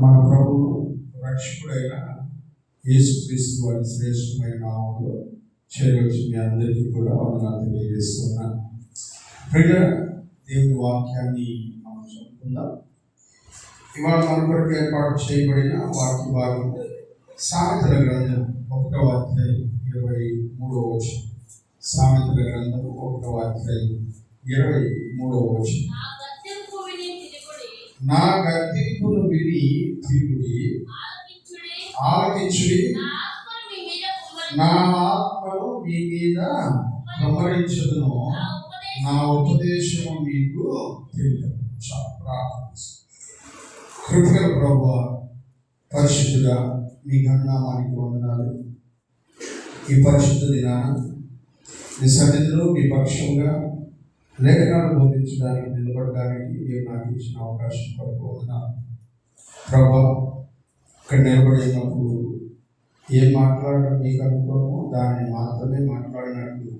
మన ప్రభువు రక్షకుడైన యేసుక్రీస్తు వారి శ్రేష్టమైన నామములో చేరవచ్చు మీ అందరికీ కూడా వందనాలు తెలియజేస్తున్నాను. ప్రియ దేవుని వాక్యాన్ని మనం చదువుకుందాం. ఇవాళ మన కొరకు ఏర్పాటు చేయబడిన వాక్య భాగం సామెతల గ్రంథం 1వ అధ్యాయం 23వ వచనం. సామెతల గ్రంథం 1వ అధ్యాయం 23వ వచనం. నా గద్దింపును విని తిరుగుడి, ఆలకించుడి, నా ఆత్మను మీ మీద కుమ్మరించుదును, నా ఉపదేశము మీకు తెలియదు. కృపగల ప్రభువా, పరిశుద్ధుడా, మీ ఘననామానికి వందనాలు. ఈ పరిశుద్ధ దినాన మీ సన్నిధిలో మీ పక్షంగా లేఖనాలు బోధించడానికి నిలబడడానికి మీరు నాకు ఇచ్చిన అవకాశం కొరకు వందనాలు. ప్రభువా, ఇక్కడ నిలబడినప్పుడు ఏం మాట్లాడడం మీకు అనుకోవడమో దాన్ని మాత్రమే మాట్లాడినట్లు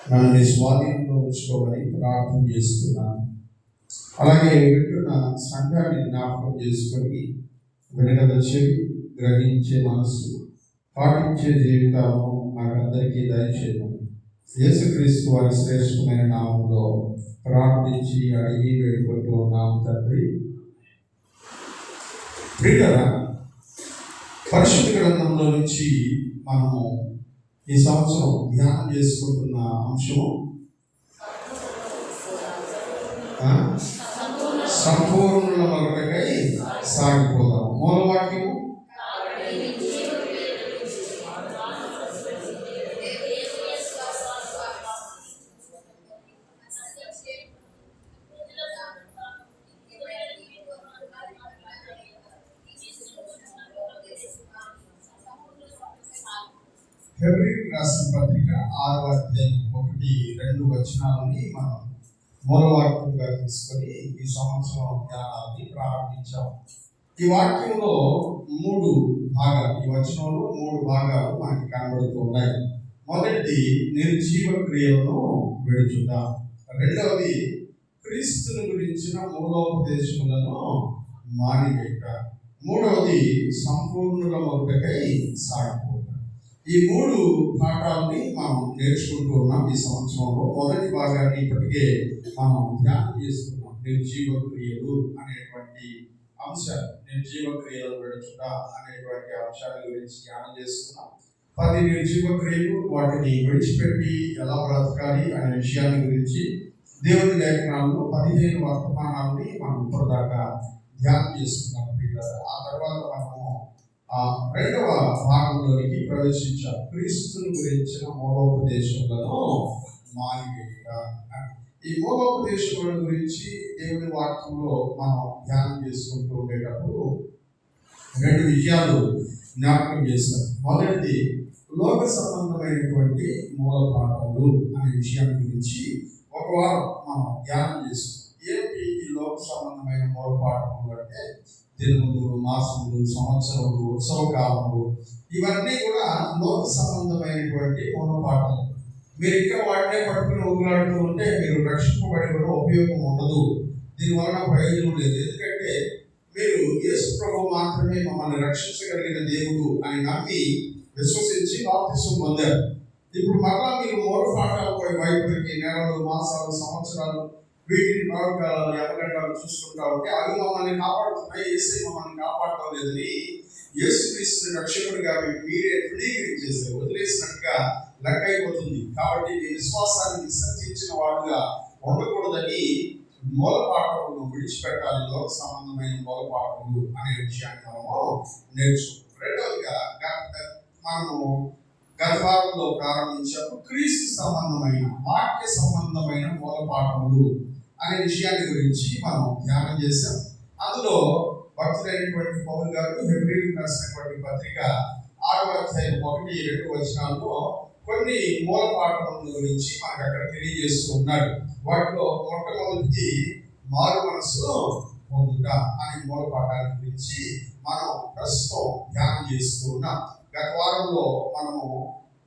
నన్ను మీ స్వాధీనంలో ఉంచుకోమని ప్రార్థన చేస్తున్నాను. అలాగే వింటున్న సంఘాన్ని జ్ఞాపకం చేసుకొని వినగల చెవి, గ్రహించే మనస్సు, పాటించే జీవితాలను మాకందరికీ దయచేయమని యేసుక్రీస్తు వారి శ్రేష్టమైన నామంలో ప్రార్థించి అడిగి వేడుకుంటూ ఉన్నాము తండ్రి. ప్రియులారా, పరిశుద్ధ గ్రంథంలో నుంచి మనము ఈ సంవత్సరం ధ్యానం చేసుకుంటున్న అంశము సంపూర్ణుల మరొకై సాగిపోదాము. మూలవాక్యము ఫిబ్రవరి రాసిన పత్రిక 6వ అధ్యాయం 1-2 వచనాలని మనం మూలవాక్యంగా తీసుకొని ఈ సంవత్సరం ధ్యానాన్ని ప్రారంభించాం. ఈ వాక్యంలో 3 భాగాలు, ఈ వచనంలో 3 భాగాలు మనకి కనబడుతూ ఉన్నాయి. మొదటిది నిర్జీవ క్రియలను విడుచుట, రెండవది క్రీస్తుని గురించిన మూలోపదేశములను మానివేట, మూడవది సంపూర్ణుల మొదటకై సాగిపోట. ఈ 3 పాఠాలని మనం నేర్చుకుంటూ ఉన్నాం ఈ సంవత్సరంలో. మొదటి భాగాన్ని ఇప్పటికే మనం ధ్యానం చేసుకున్నాం. నిర్జీవ క్రియలు అనేటువంటి అంశాలు, నిర్జీవ క్రియలు విడుచుట అనేటువంటి అంశాల గురించి ధ్యానం చేసుకున్నాం. 10 నిర్జీవ క్రియలు, వాటిని విడిచిపెట్టి ఎలా బ్రతకాలి అనే విషయాన్ని గురించి దేవుని లేఖనాల్లో 15 వర్తమానాలని మనం ఇప్పటిదాకా ధ్యానం చేసుకున్నాం. ఆ తర్వాత మనము రెండవ భాగంలోనికి ప్రవేశించాం. క్రీస్తుని గురించిన మూలోపదేశములను మానివేట. ఈ మూలోపదేశముల గురించి దేవుని వాక్యంలో మనం ధ్యానం చేసుకుంటూ ఉండేటప్పుడు 2 విషయాలు జ్ఞాపకం చేస్తాం. మొదటిది లోక సంబంధమైనటువంటి మూల పాఠములు అనే విషయాన్ని గురించి ఒక వారం మనం ధ్యానం చేస్తాం. ఏంటి ఈ లోక సంబంధమైన మూల పాఠములు అంటే దినములు, మాసములు, సంవత్సరములు, ఉత్సవకాలములు, ఇవన్నీ కూడా లోక సంబంధమైనటువంటి మూలపాఠాలు. మీరు ఇంకా వాటినే పట్టుకుని ఊగులాడుతూ ఉంటే మీరు రక్షింపబడి కూడా ఉపయోగం ఉండదు, దీనివలన ప్రయోజనం లేదు. ఎందుకంటే మీరు యేసు ప్రభువు మాత్రమే మమ్మల్ని రక్షించగలిగిన దేవుడు అని నమ్మి విశ్వసించి బాప్తిసం పొందారు. ఇప్పుడు మరలా మీరు మూలపాఠాలపై వైపుకి నెలలు, మాసాలు, సంవత్సరాలు, వీటిని భావకాలాలు, యమగండాలు చూసుకుంటా ఉంటే అవి మమ్మల్ని కాపాడుతున్నాయి, యేసే మమ్మల్ని కాపాడటం లేదని యేసుక్రీస్తుని రక్షకుడిగా మీరే తృణీకరించేసారు, వదిలేసినట్టుగా లెక్క అయిపోతుంది. కాబట్టి మీ విశ్వాసాన్ని విసర్జించిన వాడుగా ఉండకూడదని మూలపాఠములను విడిచిపెట్టాలి. లోక సంబంధమైన మూలపాఠములు అనే విషయాన్ని మనము నేర్చుకుంటాం. రెండవదిగా మనము గత వారంలో ప్రారంభించాము క్రీస్తు సంబంధమైన, వాక్య సంబంధమైన మూలపాఠములు అనే విషయాన్ని గురించి మనం ధ్యానం చేశాం. అందులో భక్తులైనటువంటి పౌలు గారు ఫిబ్రవరి రాసినటువంటి పత్రిక 6వ అధ్యాయం 1-2 వచనాల్లో కొన్ని మూలపాఠముల గురించి మనకు అక్కడ తెలియజేస్తూ ఉన్నాడు. వాటిలో మొట్టమొదటిది మారు మనసు పొందుట అనే మూలపాఠాల గురించి మనం ప్రస్తుతం ధ్యానం చేస్తూ ఉన్నాం. గత వారంలో మనము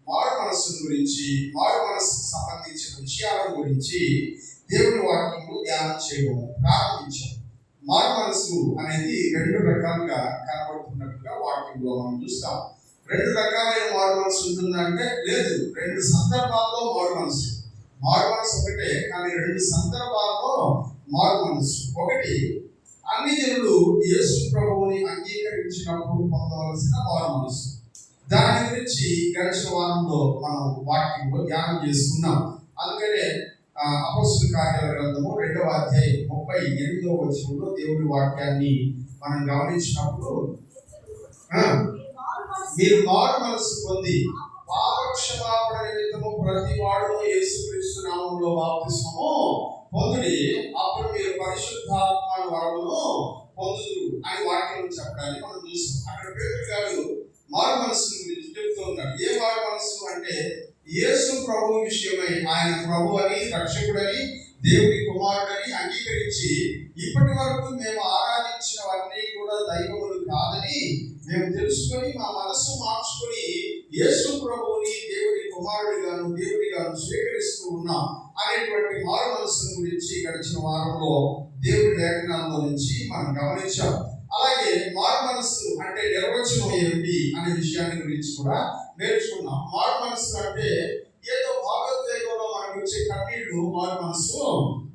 మారు మనస్సు గురించి, మారు మనస్సుకు సంబంధించిన విషయాల గురించి దేవుని వాక్యంలో ధ్యానం చేయడం ప్రారంభించాం. మారు మనసు అనేది రెండు రకాలుగా కనబడుతున్నట్టుగా వాక్యంలో మనం చూస్తాం. రెండు రకాలైన మారు మనసు ఉంటుందంటే లేదు, రెండు సందర్భాల్లో మారు మనసు. మారు మనసు ఒకటే, కానీ రెండు సందర్భాల్లో మారు మనసు. ఒకటి, అన్ని జనులు యేసు ప్రభువుని అంగీకరించినప్పుడు పొందవలసిన మారు మనసు. దాని గురించి గడిచిన వారంలో మనం వాక్యంలో ధ్యానం చేసుకున్నాం. అందుకనే అపొస్తలుల కార్యాల గ్రంథము 2వ అధ్యాయం 38వ వచనంలో దేవుని వాక్యాన్ని మనం గమనించినప్పుడు, మీరు మారు మనసు పొంది పాపక్షమాపణ నిమిత్తము ప్రతి వాడును యేసుక్రీస్తు నామములో బాప్తిస్మము పొందుడి, అప్పుడు మీరు పరిశుద్ధాత్మ వరమును పొందుదురు అని వాక్యం చెప్పడాన్ని మనం చూస్తాం. అక్కడ పేతురు గారు మారు మనసు గురించి చెప్తూ ఉన్నాడు. ఏ మారు మనసు అంటే, యేసు ప్రభు విషయమై ఆయన ప్రభు అని, రక్షకుడని, దేవుని కుమారుడని అంగీకరించి ఇప్పటి వరకు మేము ఆరాధించినవన్నీ కూడా దైవములు కాదని మేము తెలుసుకొని మా మనస్సు మార్చుకొని యేసు ప్రభువుని దేవుని కుమారుడిగాను దేవుడిగాను స్వీకరిస్తూ ఉన్నాం అనేటువంటి మారు మనస్సు గురించి గడిచిన వారంలో దేవుడి లేఖనాల్లో నుంచి మనం గమనించాం. అలాగే మారు మనస్సు అంటే నిర్వచనం ఏమిటి అనే విషయాన్ని గురించి కూడా నేర్చుకున్నాం. మారు మనస్సు అంటే ఏదో భావోద్వేగంలో మనకు వచ్చే కన్నీళ్లు మారు మనస్సు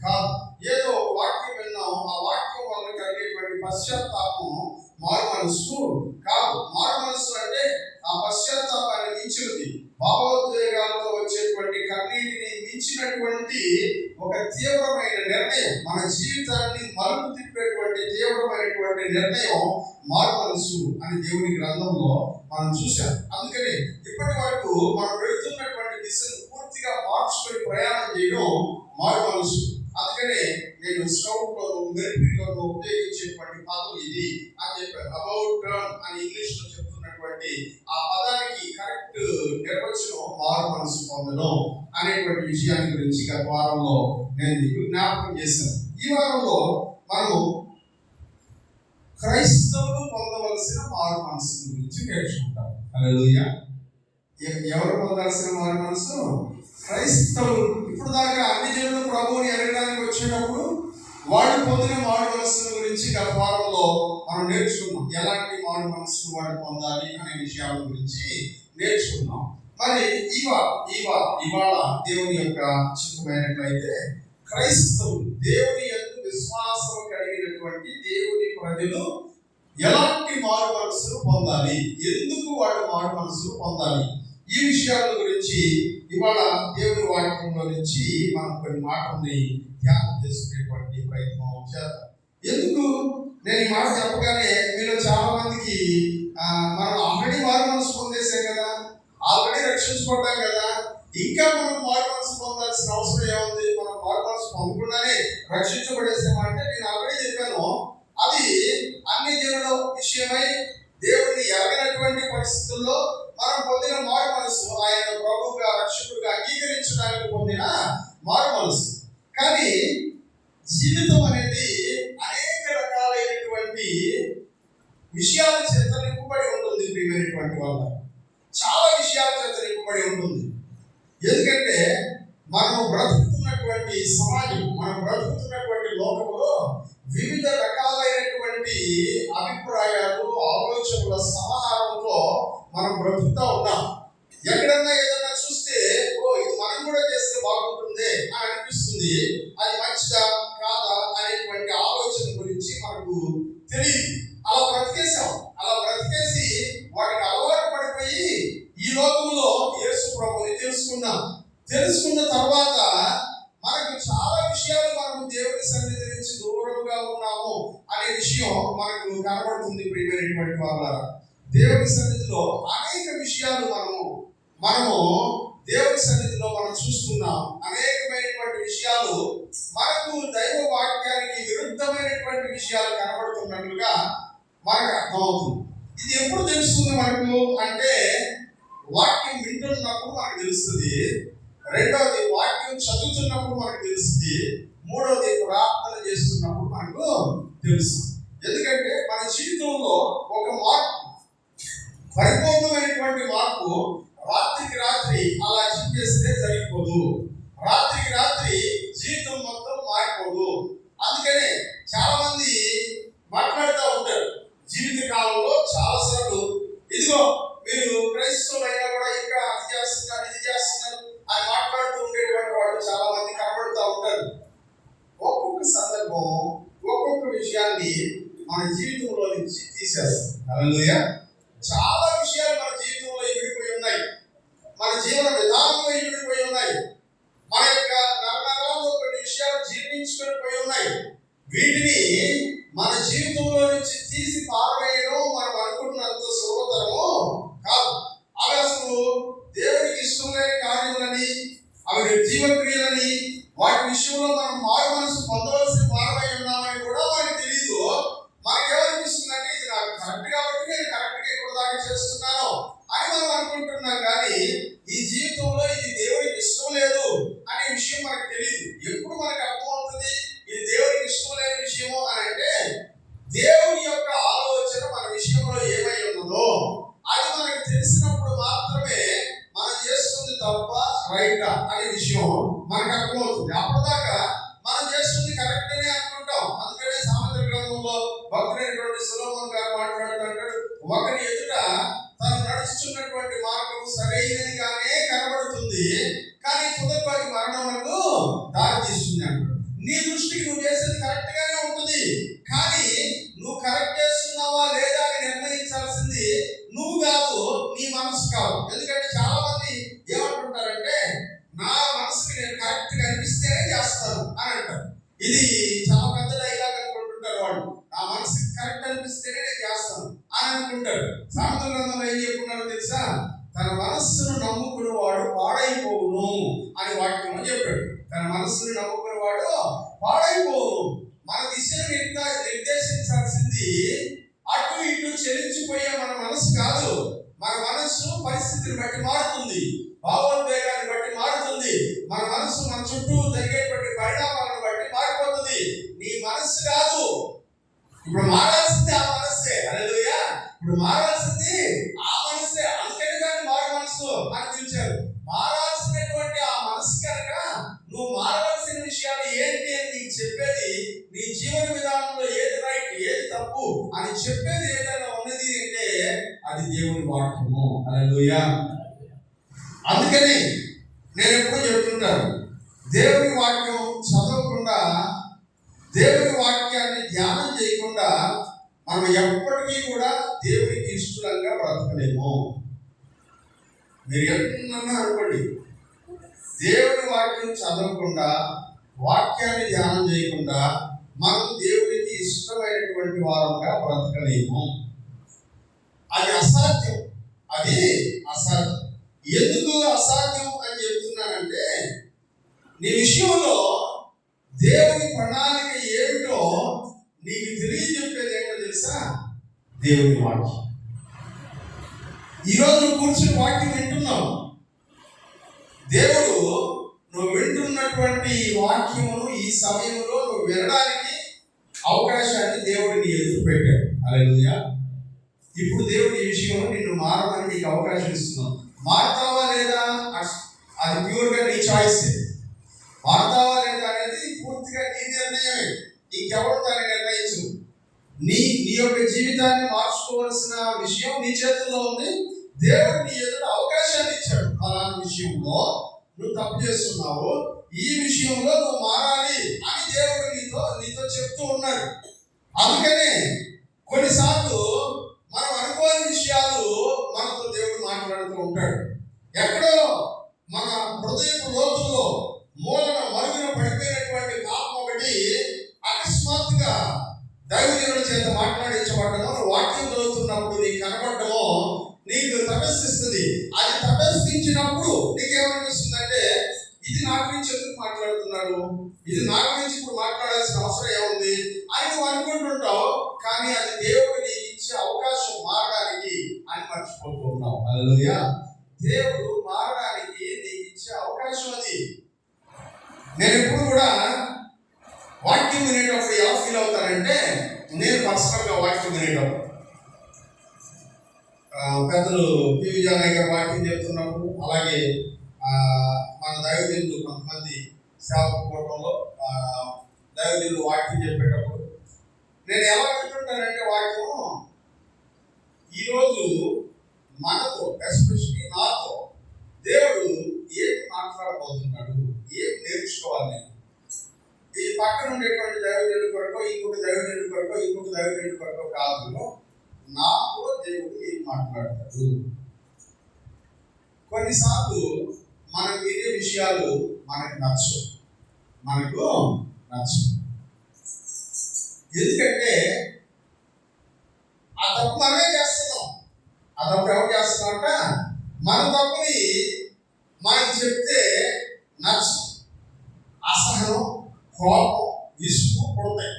కాదు. ఏదో వాక్యం విన్నాం, ఆ వాక్యం వల్ల కలిగేటువంటి పశ్చాత్తాపం మారు మనస్సు కాదు. మారు మనస్సు అంటే ఆ పశ్చాత్తాపాన్ని మించినది, భావోద్వేగాలతో వచ్చేటువంటి కన్నీటిని మించినటువంటి ఒక తీవ్రమైన నిర్ణయం, మన జీవితాన్ని మలుపు తిప్పేటువంటి తీవ్రమైనటువంటి నిర్ణయం మారు మనస్సు అని దేవుని గ్రంథంలో మనం చూసాం. అందుకని ఇప్పటి వరకు మనం వెళుతున్నటువంటి దిశను పూర్తిగా మార్చుకొని ప్రయాణం చేయడం మారు మనస్సు. అందుకనే నేను స్కౌట్లోను మిలిటరీలోను ఉపయోగించేటువంటి పదం ఇది అని చెప్పాను. అబౌట్ టర్న్ అని ఇంగ్లీష్ లో చెప్తున్నటువంటి ఆ పదానికి కరెక్ట్ నిర్వచనం మారు మనసు పొందడం అనేటువంటి విషయాన్ని గురించి గత వారంలో నేను మీకు జ్ఞాపకం చేశాను. ఈ వారంలో మనం క్రైస్తవులు పొందవలసిన మారు మనసు గురించి నేర్చుకుంటాం. హల్లెలూయా. ఎవరు పొందాల్సిన మారు మనసు? క్రైస్తవులు. ఇప్పుడు దాకా అన్ని జనులు ప్రభువుని ఎరగడానికి వచ్చేటప్పుడు వాళ్ళు పొందిన మారు మనస్సు గురించి గత వారంలో మనం నేర్చుకున్నాం. ఎలాంటి మారు మనస్సు వాళ్ళు పొందాలి అనే విషయాల గురించి నేర్చుకున్నాం. మరి ఇవాళ దేవుని యొక్క చిత్తమైనట్లయితే క్రైస్తవులు, దేవుని యందు విశ్వాసం కలిగినటువంటి దేవుని ప్రజలు ఎలాంటి మారు మనస్సును పొందాలి, ఎందుకు వాళ్ళు మారు మనస్సును పొందాలి, ఈ విషయాల గురించి ఇవాళ దేవుని వాక్యంలో నుంచి మనం కొన్ని మాటల్ని ధ్యానం చేసుకునేటువంటి ప్రయత్నం చేద్దాం. ఎందుకు నేను ఈ మాట చెప్పగానే మీలో చాలా మందికి మనం ఆల్రెడీ మారు మనసు పొందేసాం కదా, ఆల్రెడీ రక్షించుకుంటాం కదా, ఇంకా మనం మారు మనసు పొందాల్సిన అవసరం ఏముంది, మనం మారు మనసు పొందకుండానే రక్షించబడేసామంటే నేను ఆల్రెడీ చెప్పాను, అది అన్ని జనుల విషయమై దేవుడిని ఎరగనటువంటి పరిస్థితుల్లో మనం పొందిన మారు మనసు ఆయన ప్రభువుగా రక్షకుడిగా అంగీకరించడానికి పొందిన మారు మనసు. కానీ జీవితం అనేది అనేక రకాలైనటువంటి విషయాల చేత నింపబడి ఉంటుంది. ప్రియమైనటువంటి వాళ్ళ చాలా విషయాల చేత నింపబడి ఉంటుంది. ఎందుకంటే మనం బ్రతుకుతున్నటువంటి సమాజం, మనం బ్రతుకుతున్నటువంటి లోకంలో వివిధ రకాలైనటువంటి అభిప్రాయాలు, ఆలోచనల సమాహారంతో మనం బ్రతుకుతా ఉన్నాం. ఎక్కడన్నా ఏదన్నా చూస్తే ఇది మనం కూడా చేస్తే బాగుంటుంది అని అనిపిస్తుంది. అది మంచిదా కాదా అనేటువంటి ఆలోచన గురించి మనకు తెలియదు. అలా బ్రతికేసాం. అలా బ్రతికేసి వాటికి అలవాటు పడిపోయి ఈ లోకంలో యేసు ప్రభువుని తెలుసుకున్న తర్వాత మనకు చాలా విషయాలు మనం దేవుని సన్నిధి నుంచి దూరంగా ఉన్నాము అనే విషయం మనకు కనబడుతుంది. ప్రియమైనటువంటి వాళ్ళ దేవుని సన్నిధిలో అనేక విషయాలు మనము దేవుని సన్నిధిలో మనం చూస్తున్నాం. అనేకమైనటువంటి విషయాలు మనకు దైవ వాక్యానికి విరుద్ధమైనటువంటి విషయాలు కనబడుతున్నట్లుగా మనకు అర్థమవుతుంది. ఇది ఎప్పుడు తెలుస్తుంది మనకు అంటే, వాక్యం వింటున్నప్పుడు మనకు తెలుస్తుంది. రెండవది వాక్యం చదువుతున్నప్పుడు మనకు తెలుస్తుంది. మూడవది ప్రార్థన చేస్తున్నప్పుడు మనకు తెలుస్తుంది. ఎందుకంటే మన జీవితంలో ఒక మార్పు, పరిపూర్ణమైనటువంటి మార్పు రాత్రికి రాత్రి అలా చెప్పేస్తే జరిగిపోదు. రాత్రికి రాత్రి జీవితం మొత్తం మారిపోదు. అందుకనే చాలా మంది జీవితంలో నుంచి తీసేస్తుంది. హల్లెలూయా. చాలా విషయాలు మన జీవితంలో ఇమిడిపోయి ఉన్నాయి, మన జీవన విధానంలో ఇమిడిపోయి ఉన్నాయి, మన యొక్క నరనరాల్లో కొన్ని విషయాలు జీర్ణించుకొని పోయి ఉన్నాయి. వీటిని మన జీవితంలో నుంచి తీసి పారవేయడం మనం అనుకుంటున్నంత సులభతరము కాదు. అవి అసలు దేవునికి ఇష్టం లేని కార్యములని, అవి నిర్జీవక్రియలని, వాటి విషయంలో మనం మారు మనసు పొందవలసిన వారమై ఉన్నామని కూడా మనకి తెలియదు. మనకేమనిపిస్తుందంటే ఇది నాకు కరెక్ట్ కాబట్టి నేను కరెక్ట్గా ఇక్కడ దాకా చేస్తున్నాను అని మనం అనుకుంటున్నాం. కానీ ఈ జీవితంలో ఇది దేవుడికి ఇష్టం లేదు అనే విషయం మనకు తెలియదు. ఎప్పుడు మనకు అర్థమవుతుంది ఇది దేవుడికి ఇష్టం లేని విషయము అని అంటే, దేవుని యొక్క ఆలోచన మన విషయంలో ఏమై ఉన్నదో అది మనకు తెలిసినప్పుడు మాత్రమే మనం చేస్తుంది తప్ప రైటా అనే విషయం మనకు అర్థమవుతుంది. అప్పటిదాకా మనం చేస్తుంది కరెక్ట్ అని అనుకుంటాం. అందుకనే సామెతల గ్రంథంలో భక్తుడైనటువంటి సొలొమోను గారు మాట్లాడుతుంటాడు, ఒకరి ఎదుట తను నడుస్తున్నటువంటి మార్గం సరైనదిగానే కనబడుతుంది, కానీ తుదకు అది మరణములకు దారి తీస్తుంది అంటాడు. నీ దృష్టికి నువ్వు చేసేది కరెక్ట్ గానే ఉంటుంది, కానీ నువ్వు కరెక్ట్ చేస్తున్నావా లేదా అని నిర్ణయించాల్సింది నువ్వు కాదు, నీ మనసు కాదు. ఎందుకంటే చాలా మంది ఏమంటుంటారంటే, నా మనసుకి నేను కరెక్ట్ గా అనిపిస్తేనే చేస్తాను అని అంటారు. ఇది చాలా పెద్ద డైలాగ్ అనుకుంటుంటారు వాళ్ళు. నా మనసుకి కరెక్ట్ అనిపిస్తేనే నేను చేస్తాను అని అనుకుంటారు. సామెతల గ్రంథంలో ఏం చెప్పుకున్నారో తెలుసా? తన మనస్సును నమ్ముకుని వాడు పాడైపోవును అని వాక్యం చెప్పాడు. తన మనస్సును నమ్ముకుని వాడు పాడైపోవును. మన దిశను నిర్దేశించాల్సింది అటు ఇటు చెలించిపోయే మన మనసు కాదు. మన మనస్సు పరిస్థితిని బట్టి మారుతుంది, భావోద్వేగాన్ని బట్టి మారుతుంది. మన మనసు మన చుట్టూ జరిగేటువంటి పరిణామాలను బట్టి మారిపోతుంది. నీ మనస్సు కాదు. ఇప్పుడు మారాల్సింది ఆ మనస్సే. హల్లెలూయా. ఇప్పుడు మారాల్సింది ఆ మనస్సే. అందుకని దాన్ని మారు మనస్సు అని పిలిచారు. మారాల్సినటువంటి ఆ మనస్సు కనుక నువ్వు మారవలసిన విషయాలు ఏంటి అని నీకు చెప్పేది, నీ జీవన విధానంలో ఏది రైట్ ఏది తప్పు అని చెప్పేది ఏదైనా ఉన్నది అంటే అది దేవుని వాక్యము. హల్లెలూయా. అందుకని నేను ఎప్పుడూ చెప్తుంటాను, దేవుని వాక్యం చదవకుండా, దేవుని వాక్యాన్ని ధ్యానం చేయకుండా మనం ఎప్పటికీ కూడా దేవునికి ఇష్టంగా బ్రతకలేము. మీరు ఎప్పుడన్నా అనుకోండి, దేవుని వాక్యం చదవకుండా, వాక్యాన్ని ధ్యానం చేయకుండా మనం దేవునికి ఇష్టమైనటువంటి వారంగా బ్రతకలేము. అది అసాధ్యం. అది అసాధ్యం. ఎందుకు అసాధ్యం అని చెప్తున్నానంటే, నీ విషయంలో దేవుని ప్రణాళిక ఏమిటో నీకు తెలియజెప్పేది ఏంటో తెలుసా? దేవుని వాక్యం. ఈరోజు నువ్వు కూర్చుని వాక్యం వింటున్నావు. దేవుడు నువ్వు వింటున్నటువంటి ఈ వాక్యమును ఈ సమయంలో నువ్వు వినడానికి అవకాశాన్ని దేవుడు నీ ఎదురు పెట్టాడు. హల్లెలూయా. ఇప్పుడు దేవుడు ఈ విషయంలో నిన్ను మారమని నీకు అవకాశం ఇస్తున్నావు. మారుతావా లేదా అది ప్యూర్గా నీ చాయిస్. మారుతావా లేదా అనేది పూర్తిగా నీ నిర్ణయమే, ఇంకెవరు దాన్ని నిర్ణయించు. నీ యొక్క జీవితాన్ని మార్చుకోవాల్సిన విషయం నీ చేతుల్లో ఉంది. దేవుడు నీ ఎదుట అవకాశాన్ని ఇచ్చాడు. అలాంటి విషయంలో నువ్వు తప్పు చేస్తున్నావు, ఈ విషయంలో నువ్వు మారాలి అని దేవుడు నీతో చెప్తూ ఉన్నాడు. అందుకనే కొన్నిసార్లు మనం అనుకోని విషయాలు మనతో దేవుడు మాట్లాడుతూ ఉంటాడు. ఎక్కడో మన హృదయపు లోతుల్లో మూలన మరుగున పడిపోయినటువంటి పాపం ఒకటి అకస్మాత్తుగా దైవజనుల చేత మాట్లాడించబడ్డమో, వాక్యం చదువుతున్నప్పుడు నీకు కనబడ్డమో నీకు తటస్థిస్తుంది. అది తటస్థించినప్పుడు నీకేమనిపిస్తుందంటే, ఇది నా గురించి ఎందుకు మాట్లాడుతున్నాడు, ఇది నా గురించి ఇప్పుడు మాట్లాడాల్సిన అవసరం ఏముంది అని నువ్వు అనుకుంటుంటావు. కానీ అది దేవుడు నీకు ఇచ్చే అవకాశం మారడానికి అని మర్చిపోతూ ఉన్నావు. హల్లెలూయా. దేవుడు మారడానికి నీకు ఇచ్చే అవకాశం అది. నేను ఎప్పుడు కూడా వాక్యం వినేటప్పుడు ఎలా ఫీల్ అవుతానంటే, నేను పర్సనల్గా వాక్యం వినేటప్పుడు పెద్దలు పి. విజయనాయ్ గారు వాక్యం చెప్తున్నప్పుడు, అలాగే మన దైవజనులు కొంతమంది సేవక కూటంలో దైవజనులు వాక్యం చెప్పేటప్పుడు నేను ఎలా వింటుంటానంటే, వాక్యం ఈరోజు మనతో, ఎస్పెషల్లీ నాతో దేవుడు ఏం మాట్లాడబోతున్నాడు, ఏం నేర్చుకోవాలి నేను. ఈ పక్కన ఉండేటువంటి దైవజనుడి కొరకు, ఇంకొక దైవజనుడి కొరకు, ఇంకొక దైవజనుడి కొరకు కాదు. నాతో దేవుడు ఏం మాట్లాడతాడు. కొన్నిసార్లు మనం వినే విషయాలు మనకు నచ్చవు. ఎందుకంటే ఆ తప్పు మనమే చేస్తున్నాం. ఆ తప్పు ఎవరు చేస్తున్నామంట? మన తప్పుని మనకి చెప్తే నచ్చం, అసహనం, కోపం, విసుగు పుడతాయి.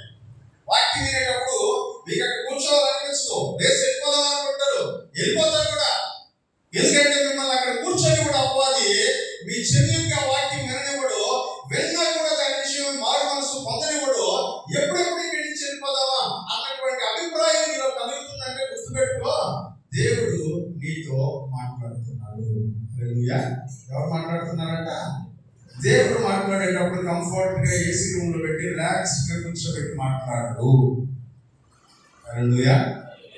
వాక్యం వినేటప్పుడు మీకు అక్కడ కూర్చోవాలనిపిస్తూ లేచి వెళ్ళిపోదాం అనుకుంటారు, వెళ్ళిపోతారు కూడా. ఎందుకంటే మిమ్మల్ని అక్కడ కూర్చొని కూడా అవ్వాలి మీ చెవిగా వాక్యం విననివ్వడు, విన్నా కూడా దాని విషయం మారు మనసు పొందనివ్వడు. ఎప్పుడెప్పుడు ఇక్కడి నుంచి వెళ్ళిపోదామా అన్నటువంటి అభిప్రాయం మీలో కలుగుతుందంటే గుర్తుపెట్టుకో, దేవుడు నీతో మాట్లాడుతున్నాడు. హల్లెలూయా. ఎవరు మాట్లాడుతున్నారంట? దేవుడు మాట్లాడేటప్పుడు కంఫర్ట్ గా ఏసీ రూమ్ లో పెట్టి రిలాక్స్ గా కూర్చోబెట్టి మాట్లాడు. హల్లెలూయా.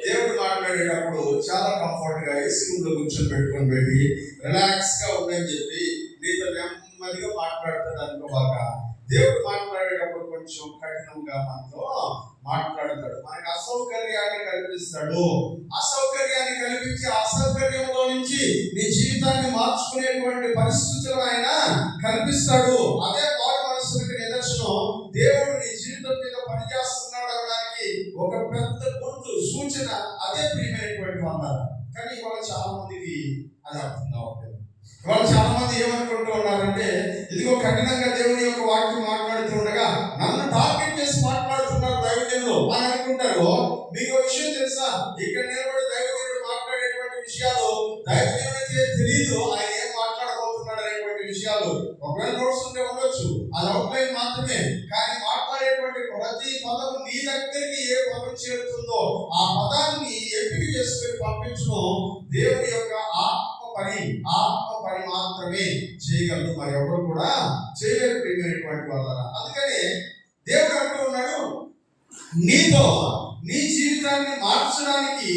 దేవుడు మాట్లాడేటప్పుడు చాలా కంఫర్ట్ గా ఏసీ రూమ్ లో కూర్చోబెట్టుకొని పెట్టి రిలాక్స్ గా ఉందని చెప్పి నీతో నెమ్మదిగా మాట్లాడుతాడు అనుకోవాక. దేవుడు మాట్లాడేటప్పుడు కొంచెం కఠినంగా మనతో మాట్లాడతాడు, మనకి అసౌకర్యాన్ని కల్పిస్తాడు. అసౌకర్యాన్ని కల్పించి అసౌకర్యంలో నుంచి నీ జీవితాన్ని మార్చుకునేటువంటి పరిస్థితులు ఆయన కల్పిస్తాడు. అదే మారు మనసుకి నిదర్శనం. దేవుడు నీ జీవితం మీద పనిచేస్తున్నాడు అనడానికి ఒక పెద్ద గుర్తు, సూచన అదే ప్రియమైనటువంటి అన్నారు. కానీ ఇవాళ చాలా మందికి అది అర్థం కావట్లేదు. ఇవాళ చాలా మంది ఏమనుకుంటూ ఉన్నారంటే, ఇదిగో కఠినంగా దేవుని యొక్క వాక్యం మాట్లాడుతూ ఉండగా నన్ను టార్గెట్ చేసి మాట్లాడుతున్నారు దైవజనులు అని అనుకుంటారు. మీకు విషయం తెలుసా? ఇక్కడ నిలబడి దైవజనుడు మాట్లాడేటువంటి విషయాలు దైవజనుడికే తెలియదు ఆయన ఏం మాట్లాడబోతున్నాడు అనేటువంటి విషయాలు. ఒకవేళ నోట్స్ ఉంటే ఉండొచ్చు, అది అవుట్లైన్ మాత్రమే. కానీ మాట్లాడేటువంటి ప్రతి పదం నీ దగ్గరికి ఏ పదం చేరుతుందో ఆ పదాన్ని ఎంపిక చేసుకుని పంపించడం దేవుని యొక్క ఆత్మ పని మాత్రమే చేయగలరు, మరి ఎవరు కూడా చేయలేరు ప్రియమైనటువంటి వాళ్ళ. అందుకనే దేవుడు అంటూ ఉన్నాడు, నీతో నీ జీవితాన్ని మార్చడానికి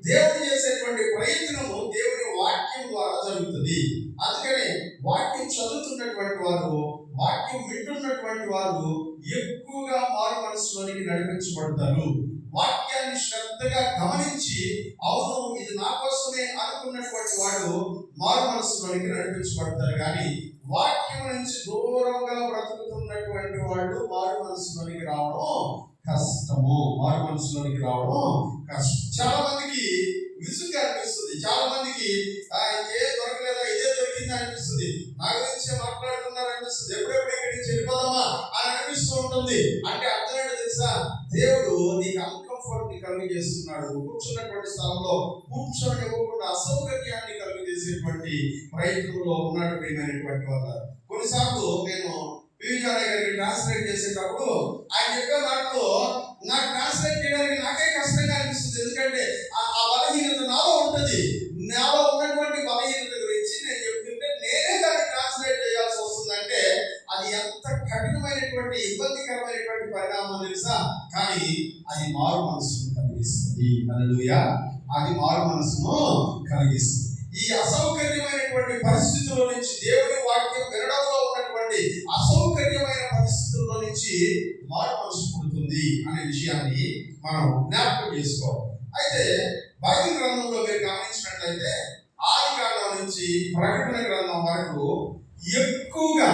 దేవుడు చేసేటువంటి ప్రయత్నము దేవుని వాక్యం ద్వారా జరుగుతుంది. అందుకనే వాక్యం చదువుతున్నటువంటి వారు, వాక్యం వింటున్నటువంటి వారు ఎక్కువగా మారు మనసులోనికి నడిపించబడతారు. వాక్యాన్ని శ్రద్ధగా గమనించి అవును ఇది నా కోసమే అనుకున్నటువంటి వాడు మారు మనసులోనికి నడిపించబడతారు. కానీ వాక్యం నుంచి దూరంగా బ్రతుకుతున్నటువంటి వాళ్ళు మారు మనసులోనికి రావడం కష్టము. చాలా మందికి విసుగ్గా అనిపిస్తుంది. చాలా మందికి ఏ దొరకలేదా, ఇదే దొరికిందా అనిపిస్తుంది. నా గురించి మాట్లాడుతున్నారు అనిపిస్తుంది. ఎప్పుడెప్పుడు ఇక్కడి నుంచి వెళ్ళిపోదామా అని అనిపిస్తూ ఉంటుంది. అంటే అర్థమైంది తెలుసా? దేవుడు నీకు అన్కంఫర్ట్ ని కలుగజేస్తున్నాడు. కూర్చున్నటువంటి స్థలంలో కూర్చొనివ్వకుండా అసౌకర్యాన్ని కలుగజేసేటువంటి ప్రయత్నంలో ఉన్నాడు ప్రియమైనటువంటి వాళ్ళు. కొన్నిసార్లు నేను పివిజారాయ్ గారికి ట్రాన్స్లేట్ చేసేటప్పుడు ఆయన చెప్పే మాటలో నాకు ట్రాన్స్లేట్ చేయడానికి నాకే కష్టంగా అనిపిస్తుంది. ఎందుకంటే ఆ బలహీనత నాలో ఉంటుంది. నాలో ఉన్నటువంటి బలహీనత గురించి నేను చెప్తుంటే నేనే దాన్ని ట్రాన్స్లేట్ చేయాల్సి వస్తుందంటే అది ఎంత కఠినమైనటువంటి ఇబ్బందికరమైనటువంటి పరిణామం తెలుసా? కానీ అది మారు మనసును కలిగిస్తుంది. హల్లెలూయా. అది మారు మనసును కలిగిస్తుంది. ఈ అసౌకర్యమైనటువంటి పరిస్థితుల్లో నుంచి దేవుని వాక్యం వినడంలో ఉన్నటువంటి అసౌకర్యమైన పరిస్థితుల్లో నుంచి మారు మనసు పుడుతుంది అనే విషయాన్ని మనం జ్ఞాపకం చేసుకోవాలి. అయితే బైబిల్ గ్రంథంలో మీరు గమనించినట్లయితే ఆది కాండం నుంచి ప్రకటన గ్రంథం వరకు ఎక్కువగా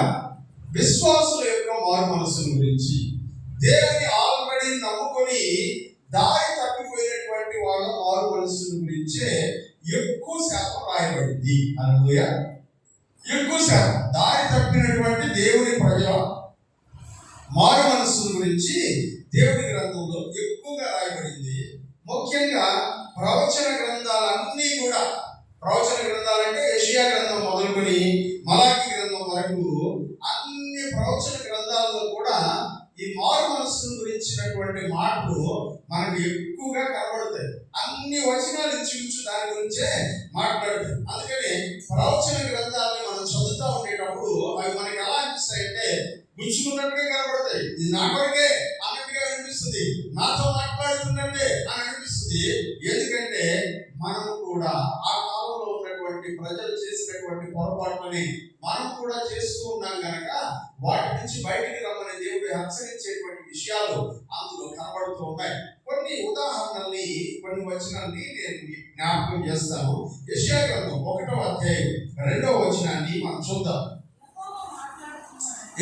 విశ్వాసుల యొక్క మారు మనసుల గురించి, దేవుని ఆల్రెడీ నమ్ముకొని దారి తప్పిపోయినటువంటి వాళ్ళ మారు మనసుల గురించే ఎక్కువ శాతం రాయబడింది. హల్లెలూయా. ఎక్కువ శాతం దారి తప్పినటువంటి దేవుని ప్రజల మారు మనస్సుల గురించి దేవుని గ్రంథంలో ఎక్కువగా రాయబడింది. ముఖ్యంగా ప్రవచన గ్రంథాలన్నీ కూడా, ప్రవచన గ్రంథాలంటే యెషయా గ్రంథం మొదలుకొని మలాకి గ్రంథం వరకు అన్ని ప్రవచన గ్రంథాలలో కూడా ఈ మారు మనస్సుల గురించినటువంటి మాటలు మనకు ఎక్కువగా కనబడతాయి. అన్ని వచనాలు ఇచ్చి దాని గురించే మాట్లాడతాయి. అందుకని ప్రవచన గ్రంథాలను మనం చదువుతూ ఉండేటప్పుడు అవి మనకి ఎలా అనిపిస్తాయంటే గుచ్చుకున్నట్టుగా కనబడతాయి. ఇది నా కొరకే అన్నట్టుగా అనిపిస్తుంది, నాతో మాట్లాడుతున్నట్టే అని అనిపిస్తుంది. ఎందుకంటే మనం కూడా ఆ కాలంలో ఉన్నటువంటి ఉన్నటువంటి ప్రజలు చేసినటువంటి పొరపాట్లని మనం కూడా చేస్తూ ఉన్నాం కనుక వాటి నుంచి బయటికి రమ్మని దేవుడు హెచ్చరించేటువంటి విషయాలు అందులో కనబడుతూ ఉన్నాయి. కొన్ని ఉదాహరణల్ని, కొన్ని వచనాల్ని నేను జ్ఞాపకం చేస్తాను. యెషయా గ్రంథం 1వ అధ్యాయం 2వ వచనాన్ని మనం చూద్దాం.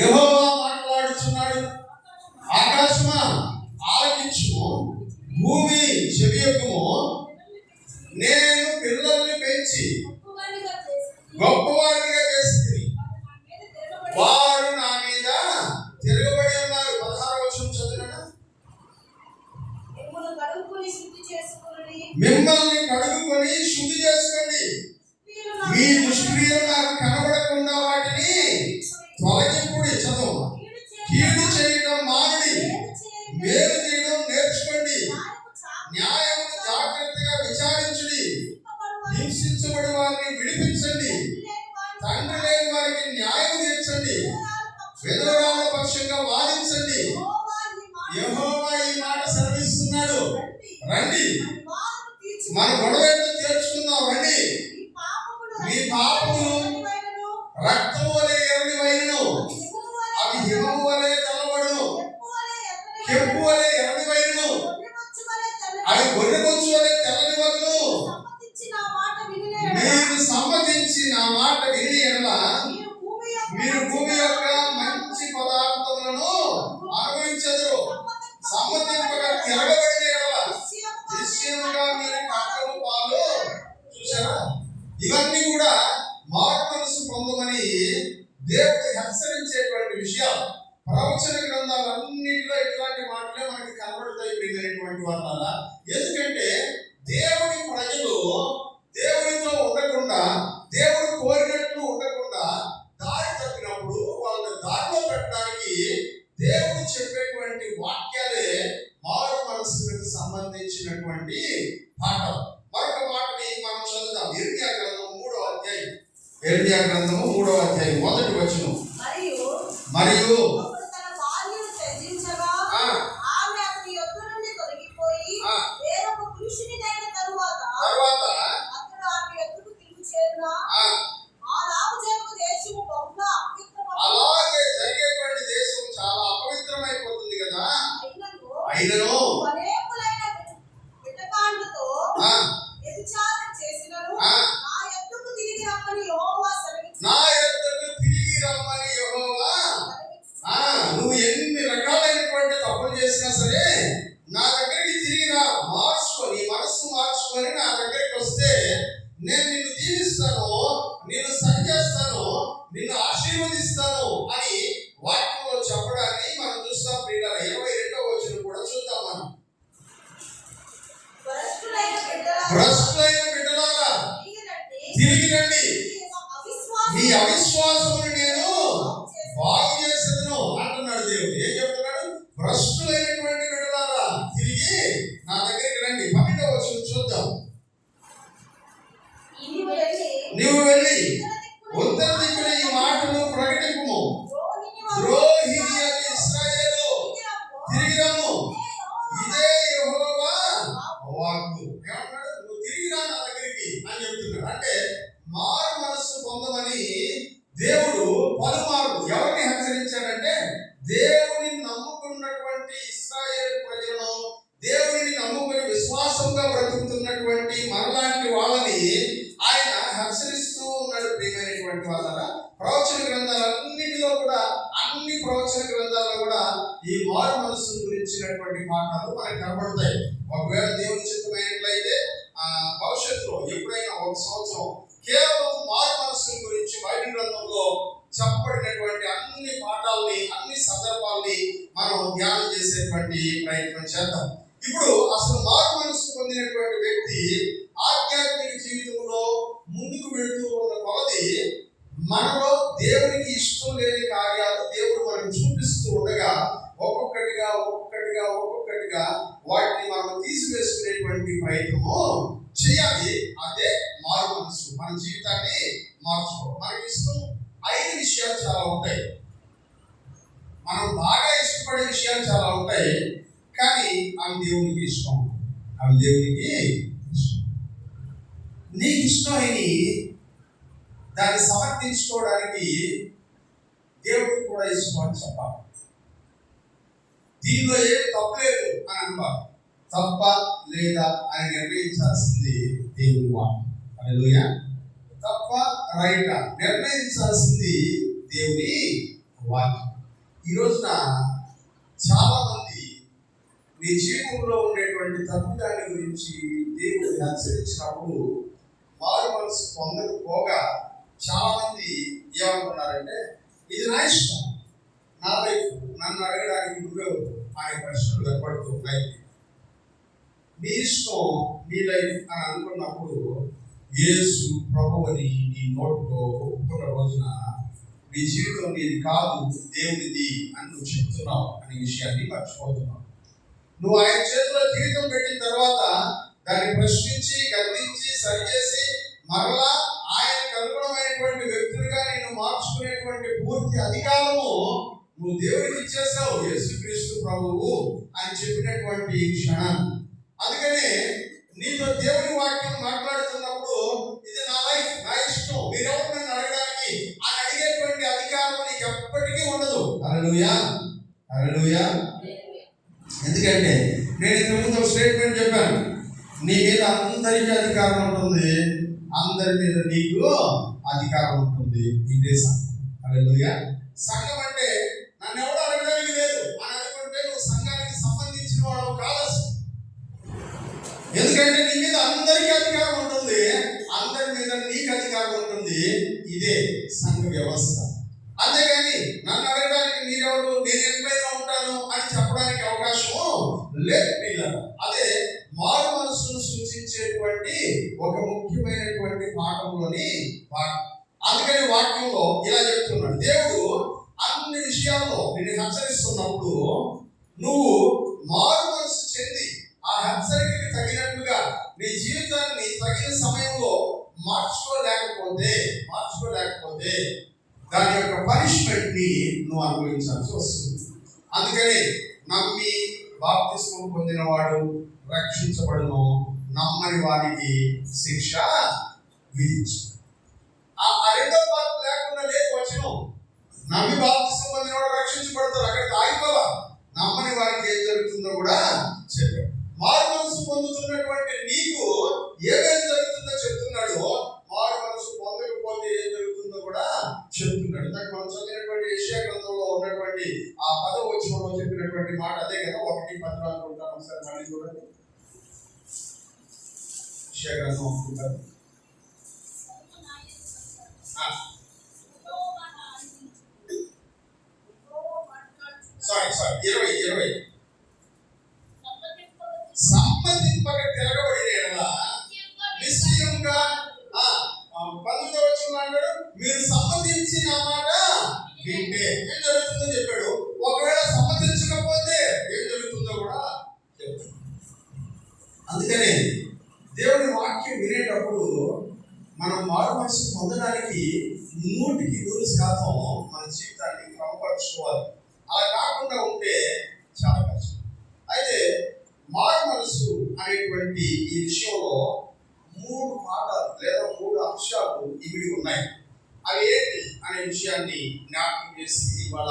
యెహోవా మాట్లాడుచున్నాడు, ఆకాశమా ఆలకించుము, భూమి చెవియొక్కుము, నేను పిల్లల్ని పెంచి గొప్పవారిగా చేస్తుంది, వారు నా మీద తిరగబడి ఉన్నారు. 16వ వచనం చదివినా, మిమ్మల్ని కడుగుకొని శుద్ధి చేసుకోండి, మీ దుష్క్రియలు నాకు కనబడకుండా వాటిని తొలగింపుడి. చదువు, కీడు చేయడం మానుడి, మేలు చేయడం నేర్చుకోండి, న్యాయము జాగ్రత్తగా విచారించుడి, హింసించబడి వారిని విడిపించండి, తండ్రి లేని వారికి న్యాయం తీర్చండి, విధవరాల పక్షంగా వాదించండి. యెహోవా ఈ మాట సెలవిస్తున్నాడు, రండి మన గొడవలను తీర్చుకుందాం, రండి. మీ పాపములు రక్తము వలె ఎర్రనివైనను, అవి హిమము వలె తెల్లబడును, కెంపు వలె ఎర్రనివైనను, అవి గొర్రెబొచ్చు వలె తెల్లనివగును. మీరు సమ్మతించి నా మాట విని ఎడల మీరు భూమి యొక్క మంచి పదార్థములను అనుభవించెదరు. సమ్మతింపగా తిరగబడిన ఎడల నిశ్చయముగా మీరు కాకము పాలు. చూసారా, ఇవన్నీ కూడా మారు మనసు పొందమని దేవుడు హెచ్చరించేటువంటి విషయాలు. ప్రవచన గ్రంథాలన్నిటిలో ఇట్లాంటి మాటలే మనకి కనబడతాయి ప్రియమైనటువంటి వాళ్ళ. ఎందుకంటే దేవుని ప్రజలు దేవునితో ఉండకుండా, దేవుడు కోరినట్లు ఉండకుండా దారి తప్పినప్పుడు వాళ్ళని దారిలో పెట్టడానికి దేవుడు చెప్పేటువంటి వాక్యాలే మారు మనసులకు సంబంధించినటువంటి పాఠం. మరొక మాటని మనం చదువుదాం. ఇర్మియా గ్రంథం 3వ అధ్యాయం, ఇర్మియా గ్రంథము 3వ అధ్యాయం 1వ వచనం. మరియు అలాగే జరిగేటువంటి దేశం చాలా అపవిత్రమైపోతుంది కదా. అయినను నా యొద్దకు తిరిగి రమ్మని యెహోవా, నువ్వు ఎన్ని రకాలైనటువంటి తప్పులు చేసినా సరే నా దగ్గరికి తిరిగి రా, మార్చుకొని మనస్సు మార్చుకొని నా దగ్గరికి వస్తే నేను నిన్ను దీవిస్తాను, నిన్ను సరిచేస్తాను, నిన్ను ఆశీర్వదిస్తాను అని వాక్యంలో చెప్పడాన్ని మనం చూస్తాం. ప్రియులారా, 22వ వచనం కూడా చూద్దాం మనం. భ్రష్టులైన బిడ్డలారా తిరిగి రండి, మీ అవిశ్వాసమును నేను బాగు చేసేదను అంటున్నాడు దేవుడు. ఏం చెప్తున్నాడు? భ్రష్టులైనటువంటి బిడ్డలారా తిరిగి నా దగ్గరికి రండి. 12వ వచనం చూద్దాం. నీవు వెళ్ళి ఉత్తర దిక్కున ఈ మాటను ప్రకటింపుము, ద్రోహి అని ఇశ్రాయేలు తిరిగి రమ్ము, ఇదే యెహోవా వాక్కు. ఏమన్నాడు? నువ్వు తిరిగి రా నా దగ్గరికి అని చెప్తున్నాడు. అంటే మారు మనస్సు పొందమని దేవుడు పలుమార్లు ఎవరిని హెచ్చరించాడంటే, దేవుని నమ్ముకున్నటువంటి ఇశ్రాయేలు ప్రజలను, దేవుని నమ్ముకుని విశ్వాసంగా బ్రతుకుతున్నటువంటి మనలాంటి వాళ్ళని ఆయన హెచ్చరిస్తూ ఉన్నాడు. ప్రియమైనటువంటి వాళ్ళ, ప్రవచన గ్రంథాలన్నిటిలో కూడా, అన్ని ప్రవచన గ్రంథాల్లో కూడా ఈ మారు మనస్సు గురించినటువంటి పాఠాలు మనకు కనబడతాయి. ఒకవేళ దేవుని చిత్తమైనట్లయితే భవిష్యత్తులో ఎప్పుడైనా ఒక సంవత్సరం కేవలం మారు మనస్సు గురించి బైబిల్ గ్రంథంలో చెప్పబడినటువంటి అన్ని పాఠాలని, అన్ని సందర్భాలని మనం ధ్యానం చేసేటువంటి ప్రయత్నం చేద్దాం. ఇప్పుడు అసలు మారు మనస్సు పొందినటువంటి వ్యక్తి ఆధ్యాత్మిక జీవితంలో ముందుకు వెళుతూ ఉన్న కొలది మనలో దేవునికి ఇష్టం లేని కార్యాలు దేవుడు మనకు చూపిస్తూ ఉండగా ఒక్కొక్కటిగా వాటిని మనం తీసివేసుకునేటువంటి ప్రయత్నము చేయాలి. అదే మారు మనసు. మన జీవితాన్ని మార్చుకోవాలి. మనకి ఇష్టం 5 విషయాలు చాలా ఉంటాయి, మనం బాగా ఇష్టపడే విషయాలు చాలా ఉంటాయి, కానీ అవి దేవునికి ఇష్టం. నీకు ఇష్టమైనవి దాన్ని సమర్థించుకోవడానికి దేవుడికి కూడా ఇష్టం అని చెప్పాలి. దీనిలో ఏం తప్పలేదు అని అనుకోవాలి. తప్ప లేదా అని నిర్ణయించాల్సింది దేవుని వాక్యం. హల్లెలూయా. తప్ప రైటా నిర్ణయించాల్సింది దేవుని వాక్యం. ఈ రోజున చాలా మంది నీ జీవితంలో ఉండేటువంటి తప్పుదాన్ని గురించి దేవుడు హెచ్చరించినప్పుడు మారు మనసు పొందకపోగా చాలా మంది ఏమనుకున్నారంటే ఇది నా ఇష్టం, నా లైఫ్, నన్ను అడగడానికి నువ్వెవరు అనే ప్రశ్నలు ఏర్పడుతున్నాయి. నీ ఇష్టం, నీ లైఫ్ అని అనుకున్నప్పుడు యేసు ప్రభువుని నీ నోటితో ఒప్పుకున్న రోజున నీ జీవితం నీది కాదు, దేవునిది అని నువ్వు చెప్తున్నావు అనే విషయాన్ని మర్చిపోతున్నావు. నువ్వు ఆయన చేతిలో జీవితం పెట్టిన తర్వాత దాన్ని ప్రశ్నించి గద్దించి సరిచేసి మరలా ఆయనకు అనుగుణమైనటువంటి వ్యక్తులుగా నేను మార్చుకునేటువంటి పూర్తి అధికారము నువ్వు దేవుడికి ఇచ్చేసావు, యేసుక్రీస్తు ప్రభువు అని చెప్పినటువంటి క్షణం. అందుకనే నీతో దేవుని వాక్యం మాట్లాడుతున్నప్పుడు ఇది నా లైఫ్, నా ఇష్టం, మీరెవరు నన్ను అడగడానికి అని అడిగేటువంటి అధికారం నీకు ఎప్పటికీ ఉండదు. హల్లెలూయా, హల్లెలూయా. ఎందుకంటే నేను ఇంతకుముందు ఒక స్టేట్మెంట్ చెప్పాను, నీ మీద అందరికీ అధికారం ఉంటుంది, అందరి మీద నీకు అధికారం ఉంటుంది. ఇదే సంఘం. హల్లెలూయా. సంఘం అంటే నన్ను ఎవరు అడగడానికి లేదు అని అనుకుంటే నువ్వు సంఘానికి సంబంధించిన వాడు కాదు. ఎందుకంటే నీ మీద అందరికీ అధికారం ఉంటుంది, అందరి మీద నీకు అధికారం ఉంటుంది. ఇదే సంఘ వ్యవస్థ. అంతేగాని నన్ను అడగడానికి మీరెవరు, నేను ఎక్కడైనా ఉంటాను అని చెప్పడానికి అవకాశం లేదు పిల్లలు. అదే మారు మనసును సూచించేటువంటి ఒక ముఖ్యమైనటువంటి పాఠంలోని పాఠం. అందుకని వాక్యంలో ఇలా చెప్తున్నాడు, దేవుడు అన్ని విషయాల్లో నిన్ను హెచ్చరిస్తున్నప్పుడు నువ్వు మారు మనసు చెంది ఆ హెచ్చరికకి తగినట్టుగా నీ జీవితాన్ని తగిన సమయంలో మార్చుకోలేకపోతే దాని యొక్క పనిష్మెంట్ ని నువ్వు అనుభవించాల్సి వస్తుంది. అందుకని నమ్మి బాప్తిస్మం పొందినవాడు రక్షించబడును, నమ్మని వారికి శిక్ష విధించు. ఆ రెండో పార్ట్ లేకుండా లేదు వచనం. నమ్మి బాప్తిస్మం పొందినవాడు రక్షించబడతారు, అక్కడికి ఆగిపోవా. నమ్మని వారికి ఏం జరుగుతుందో కూడా చెప్పాడు. మారు మనసు పొందుతున్నటువంటి నీకు ఏమేం జరుగుతుందో చెప్తున్నాడు, మారు మనసు పొందకపోతే ఏం జరుగుతుందో కూడా చెప్తున్నాడు. నాకు మనం చదివినటువంటి యెషయా గ్రంథంలో ఉన్నటువంటి ఆ 10వ వచనంలో చెప్పినటువంటి మాట అదే కదా. 1:10 అనుకుంటాను, ఒకసారి మళ్ళీ చూడండి. యెషయా గ్రంథం అనుకుంటాను. సారీ 20 సమ్మతింపక తిరగబడిన ఎడల నిశ్చయంగా 19వ వచనంలో అన్నాడు, మీరు సమ్మతించి నా మాట వింటే ఏం జరుగుతుందో చెప్పాడు. ఒకవేళ సమ్మతించకపోతే ఏం జరుగుతుందో కూడా చెప్తాడు. అందుకనే దేవుని వాక్యం వినేటప్పుడు మనం మారు మనసు పొందడానికి 100% మన జీవితాన్ని క్రమపరచుకోవాలి. అలా కాకుండా ఉంటే చాలా కష్టం. అయితే మారు మనసు అనేటువంటి ఈ విషయంలో 3 పాఠాలు లేదా 3 అంశాలు ఇమిడి ఉన్నాయి. అవి ఏంటి అనే విషయాన్ని జ్ఞాపకం చేసి ఇవాళ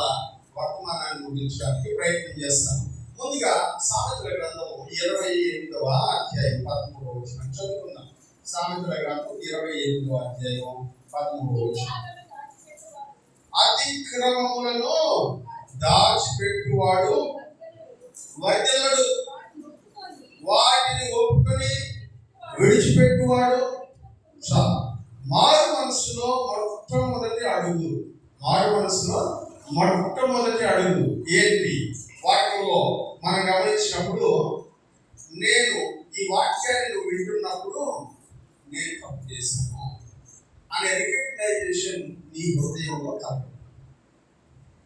వర్తమానాన్ని ముగించడానికి ప్రయత్నం చేస్తాను. ముందుగా సామెతల గ్రంథం 28వ అధ్యాయం 13వ వచనం చదువుకుందాం. సామెతల గ్రంథం 28వ అధ్యాయం 13వ వచనం. అతిక్రమములను దాచిపెట్టువాడు వర్ధిల్లడు, వాటిని ఒప్పుకొని విడిచిపెట్టువాడు చాలు. మారు మనసులో మొట్టమొదటి అడుగు ఏంటి? వాక్యంలో మనం గమనించినప్పుడు నేను ఈ వాక్యాన్ని నువ్వు వింటున్నప్పుడు నేను తప్పు చేశాను అనే రికగ్నైజేషన్ నీ హృదయంలో కాదు.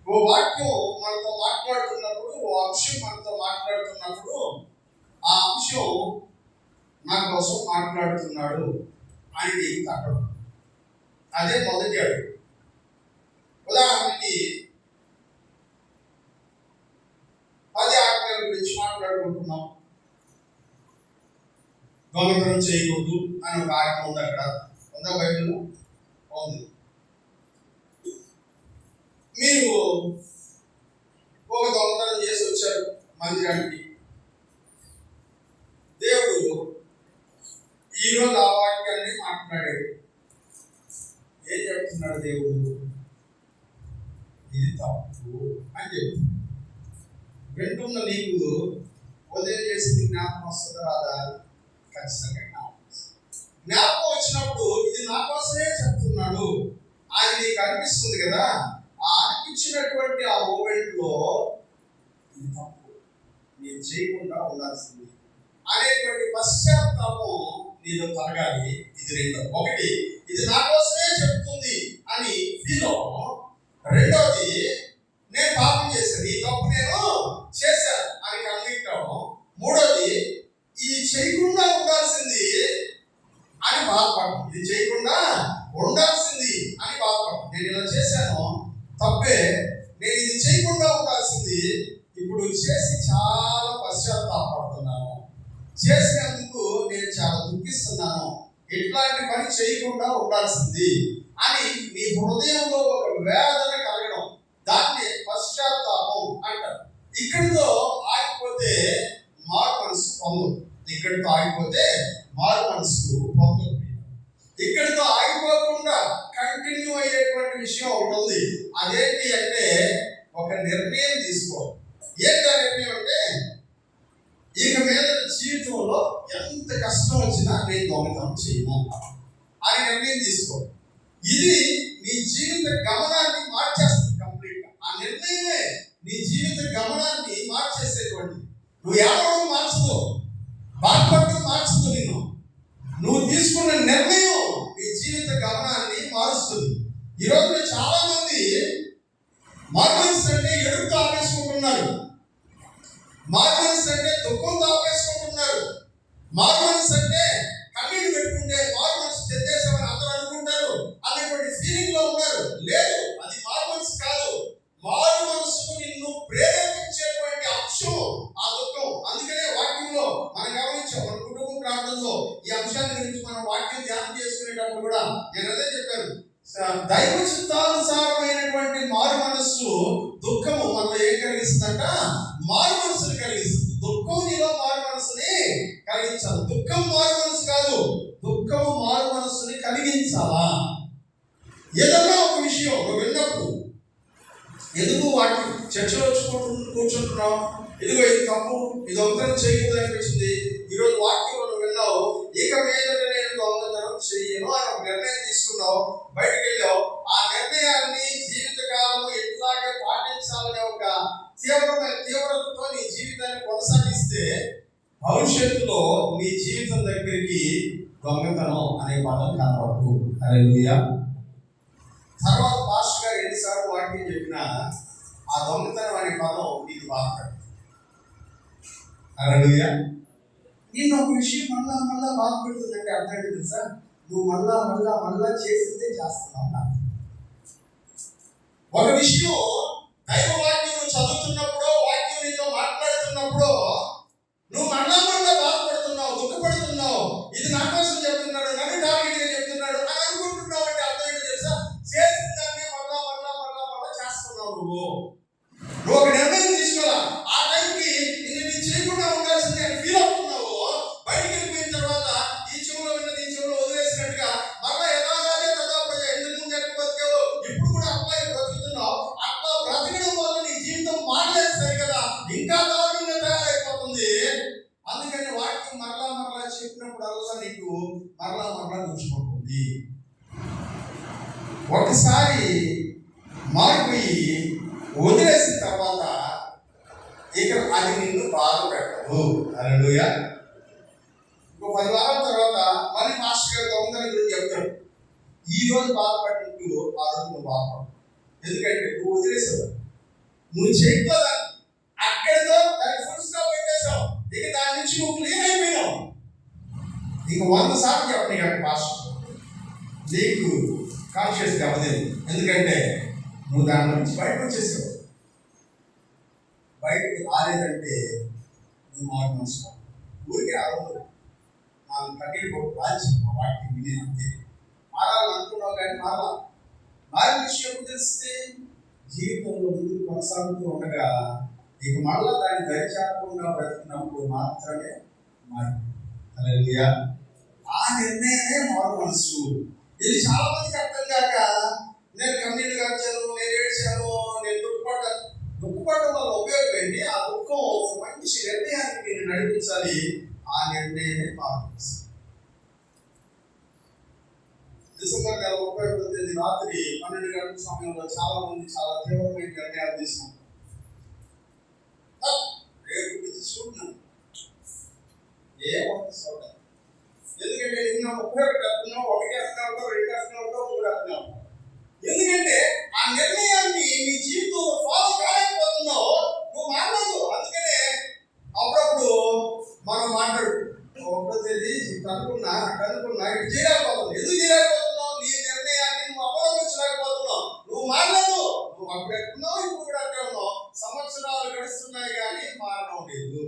ఓ వాక్యం మనతో మాట్లాడుతున్నప్పుడు, ఓ అంశం మనతో మాట్లాడుతున్నప్పుడు ఆ అంశం నా కోసం మాట్లాడుతున్నాడు అని నీకు తగ్గడం. అదే మొదటి అడుగు. ఉదాహరణకి 10 ఆజ్ఞల గురించి మాట్లాడుకుంటున్నాం. దొంగతనం చేయకూడదు అని ఒక ఆజ్ఞ ఉంది. అక్కడ ఉందా బైబిల్లో? ఉంది. మీరు ఒక దొంగతనం చేసి వచ్చారు మందిరానికి. దేవుడు ఈరోజు ఆ వాక్యాన్ని మాట్లాడాడు. ఏం చెప్తున్నాడు దేవుడు? ఇది తప్పు అని చెప్తున్నాడు. వింటున్న నీకు ఉదయం చేసింది జ్ఞాపకం వస్తుందా రాదా? ఖచ్చితంగా జ్ఞాపకం వచ్చినప్పుడు ఇది నా కోసమే చెప్తున్నాడు అని నీకు అనిపిస్తుంది కదా. ఆ అనిపించినటువంటి ఆ మూమెంట్ లో ఇది తప్పు, నేను చేయకుండా ఉండాల్సింది అనేటువంటి పశ్చాత్తాపం నీలో కలగాలి. ఇది రెండో. ఒకటి, ఇది నా కోసమే చెప్తుంది అని ఫీల్ అవ్వడం. రెండోది, నేను పాపం చేశాను, ఈ తప్పు నేను చేశాను అని కన్విక్ట్ అవ్వడం. మూడోది, ఇది చేయకుండా ఉండాల్సింది అని బాధపడడం. ఇది చేయకుండా ఉండాల్సింది అని బాధపడడం. నేను ఇలా చేశాను, తప్పే, నేను ఇది చేయకుండా ఉండాల్సింది, ఇప్పుడు చేసి చాలా పశ్చాత్తాపడుతున్నాను, చేసినందుకు నేను చాలా దుఃఖిస్తున్నాను, ఇట్లాంటి పని చేయకుండా ఉండాల్సింది అని నీ హృదయంలో ఒక వేదన కలగడం, దాన్ని పశ్చాత్తాపం అంటారు. ఇక్కడితో ఆగిపోతే మారు మనసు పొందదు. ఇక్కడితో ఆగిపోతే మారు మనసు పొందదు. ఇక్కడితో ఆగిపోకుండా కంటిన్యూ అయ్యేటువంటి విషయం ఒకటి ఉంది. అదేంటి అంటే ఒక నిర్ణయం తీసుకోవాలి. ఏంటి ఆ నిర్ణయం అంటే, ఇక మీద జీవితంలో ఎంత కష్టం వచ్చినా నేను దొంగతనం చేయను అని నిర్ణయం తీసుకో. ఇది నీ జీవిత గమనాన్ని మార్చేస్తుంది కంప్లీట్ గా. ఆ నిర్ణయమే నీ జీవిత గమనాన్ని మార్చేసేటువంటి. నువ్వు ఏడవడం మార్చదు, బాధపడడం మార్చదు. నువ్వు తీసుకున్న నిర్ణయం నీ జీవిత గమనాన్ని మారుస్తుంది. ఈరోజు చాలా మంది మార్మన్స్ అంటే ఎడుపుతో ఆపేసుకుంటున్నారు, మార్మన్స్ అంటే దుఃఖంతో ఆపేసుకుంటున్నారు, మార్మన్స్ అంటే కన్నీళ్ళు పెట్టుకుంటే మార్మన్స్ తెచ్చేసామని అందరూ అనుకుంటారు అనేటువంటి ఫీలింగ్ లో ఉన్నారు. లేదు, అది మార్మన్స్ కాదు. మారు మనసుకు నిన్ను ప్రేరేపించేటువంటి అంశం ఆ దుఃఖం. అందుకనే వాక్యంలో మనం గమనించాం, మన కుటుంబ ప్రాంతంలో ఈ అంశాన్ని గురించి మనం వాక్యం ధ్యానం చేసుకునేటప్పుడు కూడా నేను అదే చెప్పాను. దైవ చిత్తానుసారమైనటువంటి మారు మనస్సు దుఃఖము మనలో ఏం కలిగిస్తుందంట? మారు మనసుని కలిగిస్తుంది. దుఃఖం నీలో మారు మనసుని కలిగించాలి. దుఃఖం మారు మనసు కాదు, దుఃఖము మారు మనసుని కలిగించాలా. ఏదన్నా ఒక విషయం నువ్వు విన్నప్పుడు ఎందుకు వాటి చర్చలో కూర్చుంటున్నావు? ఇదిగో ఇది తప్పు, ఇది దొంగతనం చేయకూడదు అనిపించింది. ఈరోజు వాక్యం నువ్వు విన్నావు, ఇక మీద నేను దొంగతనం చెయ్యను అని ఒక నిర్ణయం తీసుకున్నావు, బయటకు వెళ్ళావు. ఆ నిర్ణయాన్ని జీవితకాలంలో ఎట్లాగే పాటించాలనే ఒక తీవ్రతతో నీ జీవితాన్ని కొనసాగిస్తే భవిష్యత్తులో నీ జీవితం దగ్గరికి దొంగతనం అనే పదం కనబడదు. హల్లెలూయా. తర్వాత పాస్టర్ గారు ఎన్నిసార్లు వాక్యం చెప్పినా ఆ దొంగతనం అనే పదం నీకు బాధపడదు. హల్లెలూయా. నేను ఒక విషయం మళ్ళా బాధపడుతుందంటే అర్థం ఏంటి తెలుసా? నువ్వు మళ్ళా చేసిందే చేస్తున్నావు. ఒక విషయం దైవ వాక్యం నువ్వు చదువుతున్నప్పుడు, వాక్యం నీతో మాట్లాడుతున్నప్పుడు నువ్వు మళ్ళా బాధపడుతున్నావు, దుఃఖపడుతున్నావు. ఇది నా కోసం చెప్తున్నాడు, నన్ను టార్గెట్ చెప్తున్నాడు అని అనుకుంటున్నావు. అంటే అర్థం ఏంటి తెలుసా? చేసిన దాన్ని మళ్ళా చేస్తున్నావు. నువ్వు ఒక నిర్ణయం తీసుకోవాలా. ఆ టైంకి నేను చేయకుండా ఉండాల్సింది అని ఫీల్ అవుతున్నావు. బయటికి వెళ్ళిపోయిన తర్వాత ఈ చెవులో ఉన్నది ఈ చెవులో వదిలేసినట్టుగా మళ్ళా యథార్థాలే తదాప్రజ. ఎందుకు ముందు ఎట్లా బతికావు, ఇప్పుడు కూడా అట్లా బ్రతుకుతున్నావు. అట్లా బ్రతకడం వల్ల నీ జీవితం మారలేదు సరికదా, ఇంకా దారుణంగా తయారైపోతుంది. అందుకని వాక్యం మరలా చెప్పినప్పుడు అల్లా నీకు మరలా గుర్చుకుంటుంది. ఒకసారి మారిపోయి వదిలేసిన తర్వాత ఇక అది నిన్ను బాధ పెట్టదు. హల్లెలూయా. ఇంకో 10 వారాల తర్వాత మళ్ళీ మాస్టర్ గారు దొంగతనం గురించి చెప్తాడు. ఈ రోజు బాధపడినట్టు ఆ రోజు నువ్వు బాధపడు. ఎందుకంటే నువ్వు వదిలేసావు, నువ్వు చేయకపోదా అక్కడితో దాన్ని ఫుల్ స్టాప్ పెట్టేశావు. ఇక దాని నుంచి నువ్వు క్లియర్ అయిపోయినావు. నీకు 100 సార్లు చెప్పండి కానీ మాస్టర్ నీకు కాన్షియస్ అవ్వలేదు. ఎందుకంటే నువ్వు దాని నుంచి బయటకు వచ్చేసావు. బయటకు రాలేదంటే నువ్వు మాట మనసు ఊరికే అవ్వదు. నాకు కన్నీళ్ళు రాల్చి వాటిని విని అంతే. మారాలని అనుకున్నావు కానీ మారిన విషయం ఎప్పుడు తెలిస్తే జీవితంలో ముందుకు కొనసాగుతూ ఉండగా నీకు మళ్ళా దాన్ని దరిచాకుండా బ్రతికినప్పుడు మాత్రమే మారింది. ఆ నిర్ణయమే మారు మనసు. ఇది చాలా మందికి అర్థం కాక నేను కన్నీళ్ళు కాచాను, నేను ఏడ్చాను, నేను దుఃఖపడటం వల్ల ఉపయోగం ఏంటి? ఆ దుఃఖం మంచి నిర్ణయానికి నేను నడిపించాలి. ఆ నిర్ణయమే మారు మనసు. డిసెంబర్ 31 రాత్రి 12 గంటల సమయంలో చాలా మంది చాలా తీవ్రమైన నిర్ణయాలు తీసుకున్నారు. ఎందుకంటే నిన్న 31 అర్థం, 1 అర్థం, 2 అర్థం, 3 అర్థం. ఎందుకంటే ఆ నిర్ణయాన్ని నీ జీవితంలో ఫాలో కాలేకపోతున్నావు, నువ్వు మారలేదు. అందుకనే అప్పుడప్పుడు మనం ఒకటో తేదీ కనుక్కున్నా ఇటు చేయలేకపోతున్నావు. ఎందుకు చేయలేకపోతున్నావు? నీ నిర్ణయాన్ని నువ్వు అవలంబించలేకపోతున్నావు. నువ్వు మారలేదు. నువ్వు అప్పుడు ఎట్టున్నావు, ఇప్పుడు కూడా అక్కడ ఉన్నావు. సంవత్సరాలు గడుస్తున్నాయి కానీ మారడం లేదు.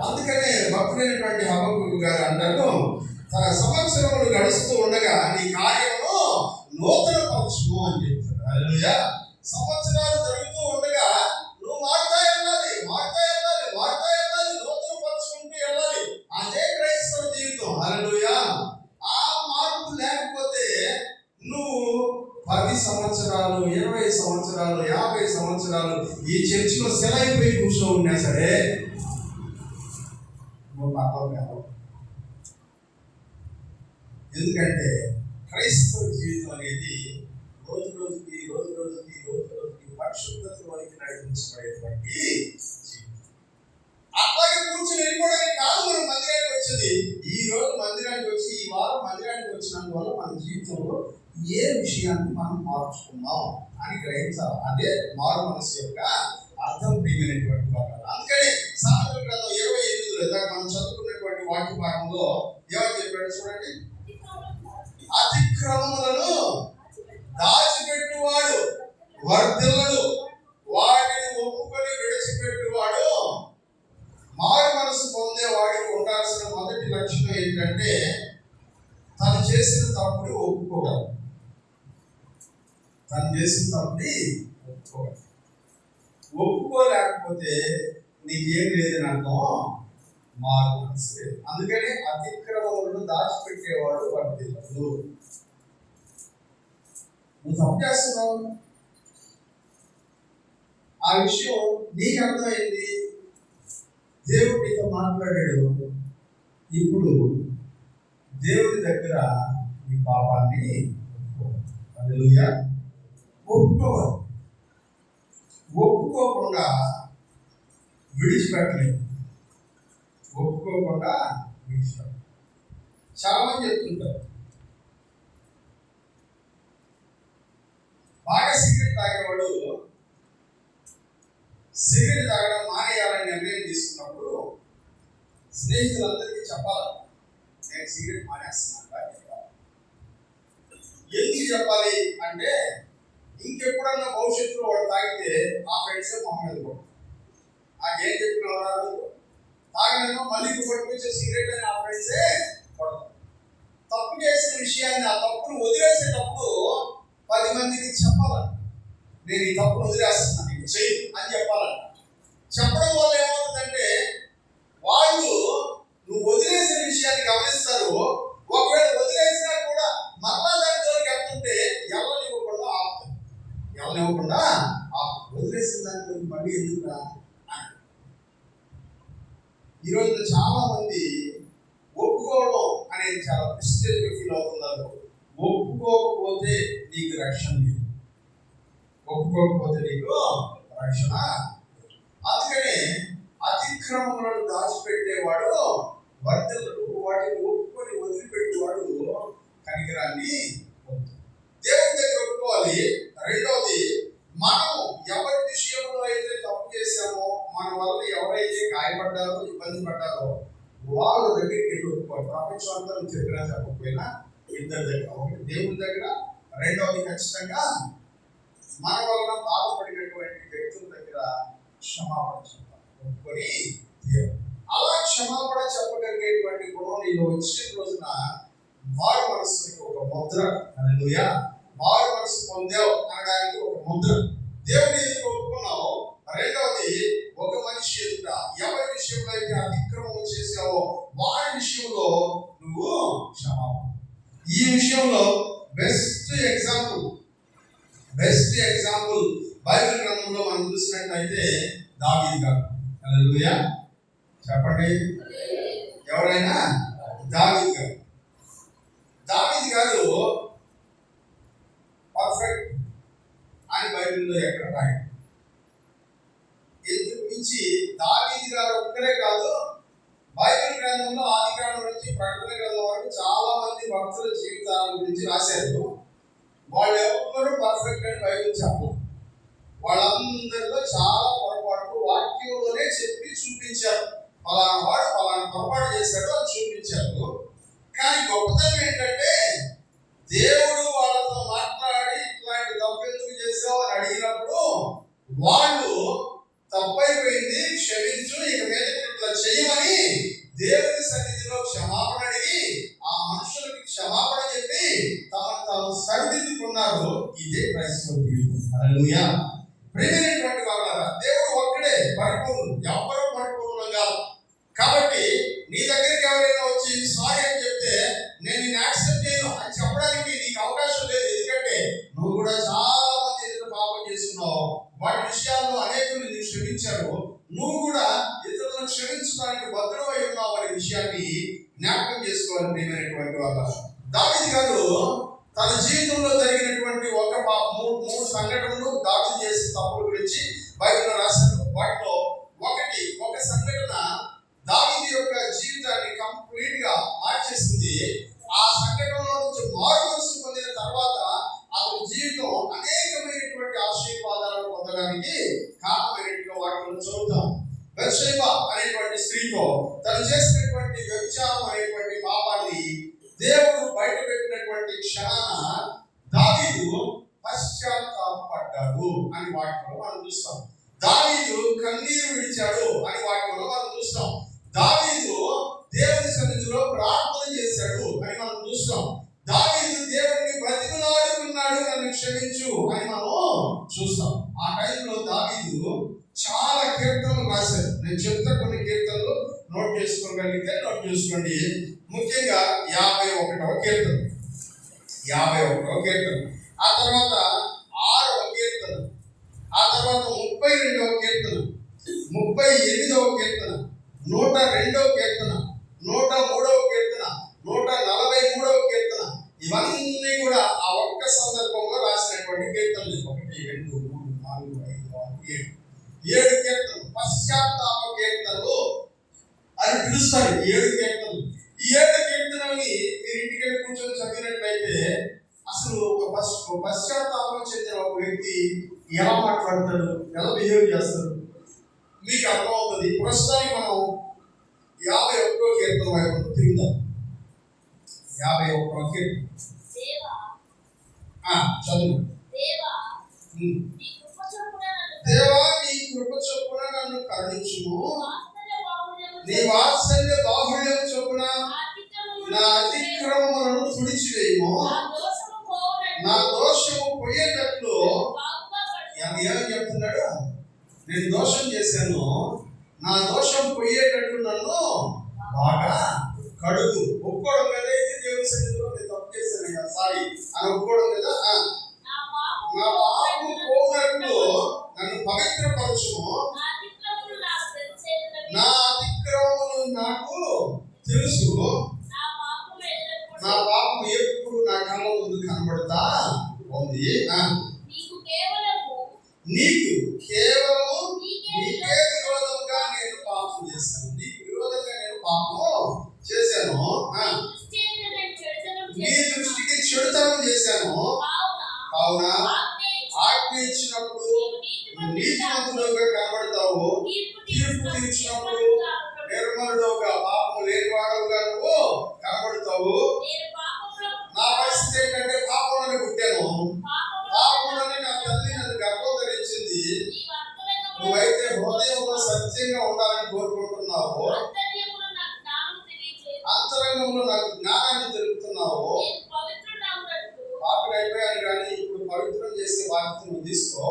అందుకనే భక్తులైనటువంటి హబక్కూకు గారు అంటారు, తన సంవత్సరములు గడుస్తూ ఉండగా నీ కార్యము నూతన పరచుము అని చెప్తారు. హల్లెలూయా. సంవత్సరాలు జరుగుతూ ఉండగా నువ్వు మారుతా వెళ్ళాలి, నూతన పరచుకుంటూ వెళ్ళాలి. అదే క్రైస్తవ జీవితం. హల్లెలూయా. ఆ మార్పు లేకపోతే నువ్వు 10 సంవత్సరాలు, 20 సంవత్సరాలు, 50 సంవత్సరాలు ఈ చర్చిలో సెలైపోయి కూర్చో ఉన్నా సరే ఎందుకంటే క్రైస్తవ జీవితం అనేది రోజు రోజుకి పరిశుద్ధతలోనికి నడిపించబడేటువంటి జీవితం. అట్లాగే కూర్చొని వెళ్ళిపోవడానికి కాదు మనం మందిరానికి వచ్చేది. ఈ రోజు మందిరానికి వచ్చి, ఈ వారం మందిరానికి వచ్చినందువల్ల మన జీవితంలో ఏ విషయాన్ని మనం మార్చుకున్నాం అని గ్రహించాలి. అదే మారు మనసు యొక్క అర్థం. ప్రియమైనటువంటి వాళ్ళు, అందుకని సామెతల గ్రంథం 28 మనం చదువుకున్నటువంటి వాక్య భాగంలో ఏమని చెప్పాడు చూడండి. అతిక్రమములను దాచిపెట్టువాడు వర్ధిల్లడు, వాటిని ఒప్పుకొని విడిచిపెట్టువాడు. మారు మనసు పొందేవాడికి ఉండాల్సిన మొదటి లక్షణం ఏంటంటే తను చేసిన తప్పుని ఒప్పుకోగలరు. ఒప్పుకోలేకపోతే నీకేం లేదని అర్థం, మారు మనసు. అందుకని అతిక్రమములను దాచిపెట్టేవాడు వర్ధిల్లడు. నువ్వు తప్పు చేస్తున్నావు, ఆ విషయం నీకు అర్థమైంది, దేవుడు నీతో మాట్లాడాడు. ఇప్పుడు దేవుడి దగ్గర నీ పాపాన్ని ఒప్పుకోకుండా విడిచిపెట్టలేదు. చాలా మంది చెప్తుంటారు, బాగా సిగరెట్ తాగేవాడు సిగరెట్ తాగడం మానేయాలని నిర్ణయం తీసుకున్నప్పుడు స్నేహితులందరికీ చెప్పాలి, నేను సిగరెట్ మానేస్తున్నాను. ఎందుకు చెప్పాలి అంటే, ఇంకెప్పుడన్నా భవిష్యత్తులో వాడు తాగితే ఆ ఫ్రెండ్సే మొహం మీద కొట్టు. నాకేం చెప్పినవారు తాగలేమో మళ్ళీ పట్టుకొచ్చే సిగరెట్ అని ఆ ఫ్రెండ్సే కొడతారు. తప్పు చేసిన విషయాన్ని, ఆ తప్పును వదిలేసేటప్పుడు 10 మందికి చెప్పాలంట, నేను ఈ తప్పును వదిలేస్తున్నాను, నీకు చెయ్యి అని చెప్పాలంట. చెప్పడం వల్ల ఏమవుతుందంటే వాళ్ళు నువ్వు వదిలేసిన విషయాన్ని గమనిస్తారు. ఒకవేళ వదిలేసినా కూడా మరలా దాని జోలికి వెళ్తుంటే ఎవరినివ్వకుండా వదిలేసిన దాని మళ్ళీ ఎందుకురా. ఈరోజు చాలా మంది ఒప్పుకోవడం అనేది చాలా ప్రెస్టేజ్గా ఫీల్ అవుతున్నారు. ఒప్పుకోకపోతే నీకు రక్షణ లేదు, రక్షణ. అందుకనే అతిక్రమములను దాచిపెట్టేవాడు వర్ధిల్లడు, వాటిని ఒప్పుకొని వదిలిపెట్టేవాడు కనికరాన్ని పొందుతాడు. దేవుని దగ్గర ఒప్పుకోవాలి. రెండవది, మనం ఎవరి విషయంలో అయితే తప్పు చేశామో, మన వల్ల ఎవరైతే గాయపడ్డారో, ఇబ్బంది పడ్డారో వాళ్ళ దగ్గరికి వెళ్ళి ఒప్పుకోవాలి. ప్రపంచం అంతా చెప్పినా చెప్పకపోయినా ఇద్దరి దగ్గర, ఒకటి దేవుని దగ్గర, రెండవది ఖచ్చితంగా మన వలన బాధపడినటువంటి వ్యక్తుల దగ్గర క్షమాపణ చెప్పాలి. ఒప్పుకొని అలా క్షమాపణ చెప్పగలిగేటువంటి గుణం నీలో వచ్చిన రోజున మారు మనస్సుకు ఒక ముద్ర. హల్లెలూయా. మారు మనసు పొందావు అనడానికి ఒక ముద్ర. దేవుని ఎదుట ఒప్పుకున్నావు. రెండవది, ఒక మనిషి ఎదుట ఎవరి విషయంలో అయితే అతిక్రమం చేసావో వారి విషయంలో నువ్వు క్షమాపణ. ఈ విషయంలో బెస్ట్ ఎగ్జాంపుల్ బైబిల్ గ్రంథంలో మనం చూసినట్లయితే దావీదు గారు. హల్లెలూయా. చెప్పండి, ఎవరైనా దావీదు గారు పర్ఫెక్ట్ అని బైబిల్లో ఎక్కడ రాయండి. ఎందుకు మించి దావీదు గారు ఒక్కరే కాదు, బైబిల్ గ్రంథంలో ఆది గ్రంథం నుంచి ప్రకటన గ్రంథం వరకు చాలా మంది భక్తుల జీవితాల గురించి రాశారు. వాళ్ళు ఎవరు పర్ఫెక్ట్ అని బైబిల్ చెప్పరు. వాళ్ళందరిలో చాలా పొరపాటు వాక్యంలోనే చెప్పి చూపించారు. పలానా వాడు పలానా పొరపాటు చేశాడు అని చూపించారు. కానీ గొప్పతనం ఏంటంటే దేవుడు వాళ్ళతో మాట్లాడి ఇట్లాంటి తప్పు ఎందుకు చేసావు అని అడిగినప్పుడు వాళ్ళు తప్పైపోయింది, క్షమించు, ఇక మీద ఇట్లా చేయమని దేవుని సన్నిధిలో క్షమాపణ అడిగి ఆ మనుషులకి క్షమాపణ చెప్పి తాము సరిదిద్దుకున్నారు. ఇదే క్రైస్తవ జీవితం. హల్లెలూయా. ప్రియమైనటువంటి వాళ్ళారా, దేవుడు ఒక్కడే పరిపూర్ణుడు, ఎవ్వరూ పరిపూర్ణం కాదు. కాబట్టి నీ దగ్గరికి ఎవరైనా వచ్చి సారీ అని చెప్తే నేను నిన్ను యాక్సెప్ట్ చేయను అని చెప్పడానికి నీకు అవకాశం లేదు. ఎందుకంటే నువ్వు కూడా చాలా మంది ఎదురు పాపం చేస్తున్నావు. వాటి విషయాల్లో అనేకులు నిన్ను క్షమించారు. నువ్వు కూడా ఇతరులను క్షమించడానికి భద్రమై ఉన్నావు అనే విషయాన్ని జ్ఞాపకం చేసుకోవాలి. ప్రియమైనటువంటి వాళ్ళ, దావీదు గారు తన జీవితంలో జరిగినటువంటి మూడు సంఘటనలు దావీదు చేసిన తప్పుల గురించి బైబిల్లో రాశారు. వాటిలో ఒక సంఘటన దావీదు యొక్క జీవితాన్ని కంప్లీట్ గా మార్చేసింది. ఆ సంఘటనలో నుంచి మారు మనసు పొందిన తర్వాత అతని జీవితం అనేకమైనటువంటి ఆశీర్వాదాలను పొందడానికి కారణమైనట్టుగా వాటిని చదువుతాం. బెత్షెబా అనేటువంటి స్త్రీతో తను చేసినటువంటి వ్యభిచారం అనేటువంటి పాపాన్ని దేవుడు బయట పెట్టినటువంటి క్షణాన దావీదు పశ్చాత్తాపడ్డాడు అని వాటిలో మనం చూస్తాం. దావీదు కన్నీరు విడిచాడు అని వాటిలో మనం చూస్తాం. దావీదు దేవుని సన్నిధిలో ప్రార్థన చేశాడు అని మనం చూస్తాం. దావీదు దేవుడిని బ్రతిమలాడుకున్నాడు, నన్ను క్షమించు అని మనం చూస్తాం. ఆ టైంలో దావీదు చాలా కీర్తనలు రాశారు. నేను చెప్తా, కొన్ని కీర్తనలు నోట్ చేసుకోగలిగితే నోట్ చేసుకోండి. ముఖ్యంగా 51వ కీర్తన, ఆ తర్వాత 6వ కీర్తన, ఆ తర్వాత 32వ కీర్తన, 38వ కీర్తన, 102వ కీర్తన, 103వ కీర్తన, 143వ కీర్తన. ఇవన్నీ కూడా ఆ ఒక్క సందర్భంలో రాసినటువంటి కీర్తనలు. 1, 2, 3, 4, 5, 6, 7 కీర్తనలు పశ్చాత్తాప కీర్తనలు అని పిలుస్తారు. 7 కీర్తనలు. ఈ 7 కీర్తనల్ని మీరు ఇంటికి కూర్చొని చదివినట్లయితే అసలు ఒక పశ్చాత్తాపం చెందిన ఒక వ్యక్తి ఎలా మాట్లాడతాడు, ఎలా బిహేవ్ చేస్తాడు మీకు అర్థమవుతుంది. ప్రస్తుతానికి మనం 51వ కీర్తన వైపు తిరుగుదాం. 51వ కీర్తన చదువు. దేవా, నీ కృప చొప్పున నన్ను కరుణించుము, నీ వాత్సల్య బాహుళ్యం చొప్పున నా అతిక్రమములను తుడిచివేయుము, నా దోషము పోయేటట్లు. ఏమని చెప్తున్నాడు? నేను దోషం చేశాను, నా దోషం పోయేటట్లు నన్ను బాగా కడుగు. ఒప్పుకోవడం కదా, ఇది దేవుని సన్నిధిలో నేను తప్పు చేశాను, సారీ అని ఒప్పుకోవడం కదా. నా పాపము పోనట్లు నన్ను పవిత్రపరచుము, నా అతిక్రమములు నాకు తెలుసు, నా పాపం ఎప్పుడు నా కళ్ళ ముందు కనబడతా ఉంది. నీకు కేవలము నీకే విరోధంగా నేను పాపం చేశాను, నీకు విరోధంగా నేను పాపం చేశాను, నీ దృష్టికి చెడుతనం చేశాను. కావున ఆజ్ఞ ఇచ్చినప్పుడు నీతిమంతుడుగా కనబడతావు, తీర్పు తీర్చినప్పుడు నిర్మలుడుగా పాపం లేనివాడుగా నువ్వు కనబడతావు. నా పరిస్థితి ఏంటంటే పాపంలోనే పుట్టాను, పాపంలోనే నా తల్లి నన్ను గర్భం ధరించింది. నువ్వైతే హృదయంలో సత్యంగా ఉండాలని కోరుకుంటున్నావు, అంతరంగంలో నాకు జ్ఞానాన్ని తెలుపుతున్నావు. బాప్తి నువ్వు తీసుకో,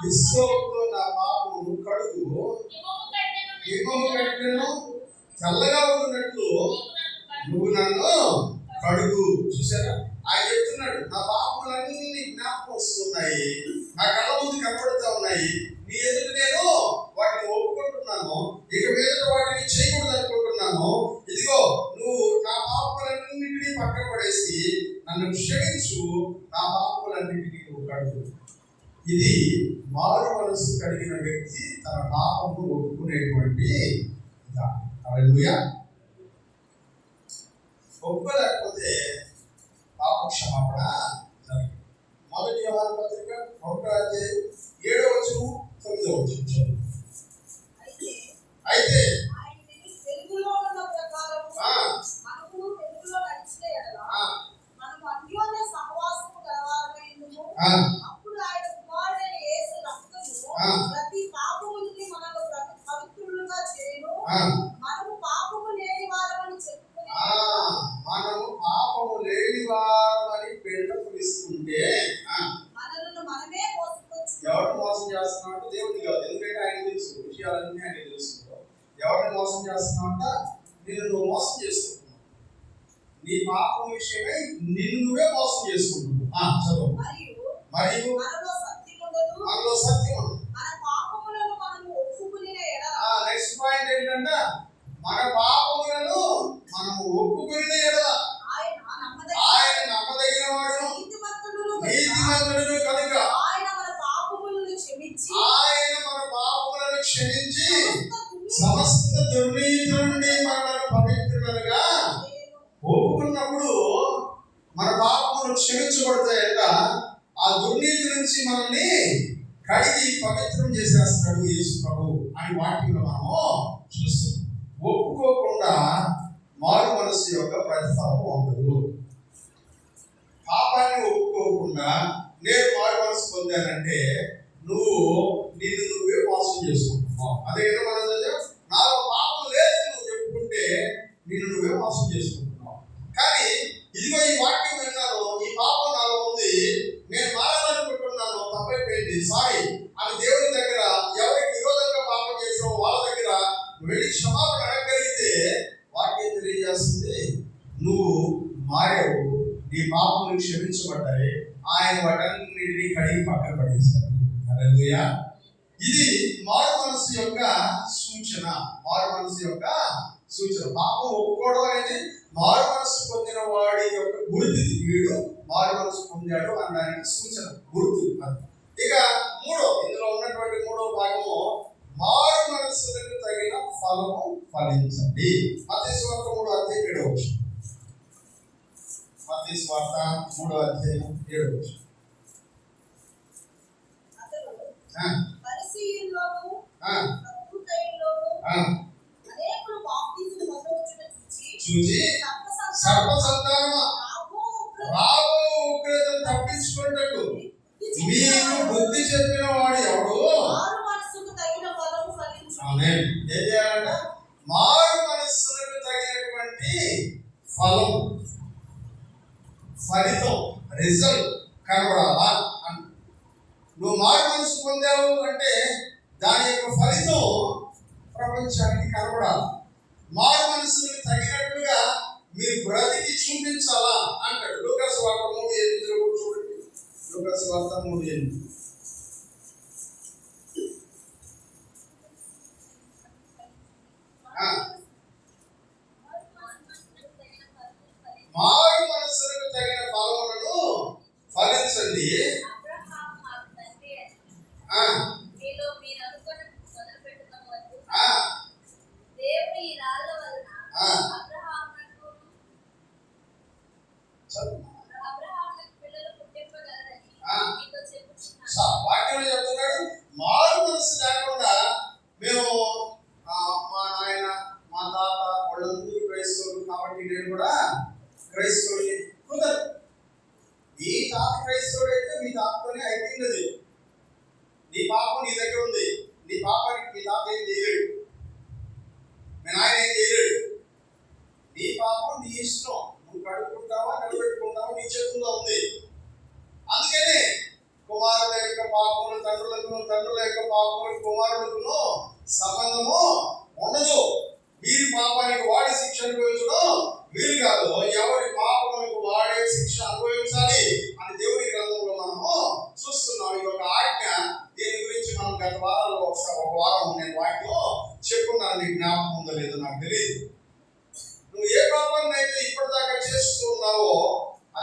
హిస్సోపుతో నా పాపమును కడుగు, హిమము కంటెను తెల్లగా ఉన్నట్లు నువ్వు నన్ను కడుగు. చూసారా, ఆయన చెప్తున్నాడు, నా పాపములన్నీ జ్ఞాపకం వస్తున్నాయి, నా కళ్ళ ముందు కనబడుతూ ఉన్నాయి, నీ ఎదుట నేను వాటిని ఒప్పుకుంటున్నాను, ఇక మీద వాటిని చేయకూడదు అనుకుంటున్నాను. ఇదిగో నువ్వు నా పాపములన్నింటినీ పక్కన పడేసి నన్ను క్షమించు, నా పాపములన్నింటినీ నువ్వు కడుగు. ఇది మారు మనసు కలిగిన వ్యక్తి తన పాపము ఒప్పుకునేటువంటి విధానం. హల్లెలూయా. ఒప్పుకోలేకపోతే పాప క్షమాపణ జరగదు. మొదటి యోహాను పత్రిక 1:7-9 అయితే ప్రతి పాపము నుండి మనకు పవిత్రులుగా చేయను. మనము పాపము లేని వారమని చెప్పుకుని మనము పాపము లేని వారమని పెట్టుకుంటే మనల్ని మనమే మోసపోవచ్చు. ఎవరిని మోసం చేస్తున్నావు? దేవుడిని కాదు, ఎందుకంటే ఆయన తెలుసు, విషయాలన్నీ ఆయన తెలుసు. ఎవరిని మోసం చేస్తున్నావు? నిన్ను నువ్వు మోసం చేసుకుంటున్నావు. నీ పాపం విషయమై నిన్ను నువ్వే మోసం చేసుకుంటున్నావు. చదువు. మరియు మనలో సత్యం ఉండదు. నెక్స్ట్ పాయింట్ ఏంటంటే, మన పాపములను మనము ఒప్పుకునే ఎడల ఆయన నమ్మదగిన వాడును నీతిమంతుడును కనుక ఆయన మన పాపములను క్షమించి సమస్త దుర్నీతి నుండి మనల్ని పవిత్రులుగా ఒప్పుకున్నప్పుడు మన పాపములు క్షమించబడతాయంట. ఆ దుర్నీతి నుంచి మనల్ని కడిగి పవిత్రం చేసేస్తాడు యేసు ప్రభు అని వాక్యంలో మనము చూస్తున్నాం. ఒప్పుకోకుండా మారు మనసు యొక్క ప్రతిఫలం ఉండదు. పాపాన్ని ఒప్పుకోకుండా నేను మారు మనసు పొందానంటే నువ్వు నిన్ను నువ్వే మోసం చేసుకుంటున్నావు. అదే కదా మనం నాలో పాపం లేదు నువ్వు చెప్పుకుంటే నిన్ను నువ్వే మోసం చేసుకుంటున్నావు. కానీ ఇదిగో ఈ వాక్యం విన్నాను, ఈ పాపం నాలో ఉంది, నేను మారాలనుకుంటున్నాను, తప్పైపోయింది, సారీ అని దేవుని దగ్గర ఎవరికి విరోధంగా పాపం చేసావో వాళ్ళ దగ్గర వెళ్ళి క్షమాపణ అడగగలిగితే వాక్యం తెలియజేస్తుంది, నువ్వు మారావు, నీ పాపములు క్షమించబడ్డాయి, ఆయన వాటన్నిటినీ కడిగి పక్కన పడేశాడు. హల్లెలూయా. ఇది మారు మనసు యొక్క సూచన. మారు మనసు యొక్క సూచన. పాపం ఒప్పుకోవడం అనేది మారు మనసు పొందిన వాడి యొక్క గుర్తు. వీడు మారు మనసు పొందాడు అనడానికి సూచన, గుర్తు. ఇక ఇందులో ఉన్నటువంటి మూడో భాగము, మారు మనసులకు తగిన ఫలము ఫలించండి. మత్తయి సువార్త 3:7. మత్తయి సువార్త 3:7. పరిసయ్యుల్లోను సద్దూకయ్యుల్లోను అనేకులు బాప్తిజం పొందవచ్చును చూచి సర్వ సంతానమా రాబో ఉగ్రతను తప్పించుకున్నట్టు మీరు బుద్ధి చెప్పిన వాడు ఎవడు మారు మనసుకు తగిన ఫలము ఫలించును. ఆమేన్. ఏం చేయాలంట? మారు మనస్సులకు తగినటువంటి ఫలం, ఫలితం, రిజల్ట్ కనబడాలా. నువ్వు మారు మనసు పొందావు అంటే దాని యొక్క ఫలితం ప్రపంచానికి కనబడాలి. మారు మనసులకు తగినట్లుగా మీరు బ్రతికి చూపించాలా అంటాడు. లూకా సువార్త 3:8 చూడండి. లూకా సువార్త 3:8. మారు మనసులకు తగిన ఫలములను ఫలించండి. వాక్యంలో చెప్తున్నాడు, మారు మనసు లేకుండా మేము మా నాయన మా తాత వాళ్ళందరూ క్రైస్తవులు కాబట్టి నేను కూడా క్రైస్తవుని కుదరదు. మీ తాత క్రైస్తవుడు అయితే మీ తాతతోనే అయిపోయినది. నీ పాపం నీ దగ్గర ఉంది, నీ పాపానికి మీ తాత ఏం చేయలేడు, మీ నాయన ఏం చేయలేడు. నీ పాపం నీ ఇష్టం, నువ్వు కడుక్కుంటావా నిలబెట్టుకుంటావా నీ చేతుల్లో ఉంది. అందుకనే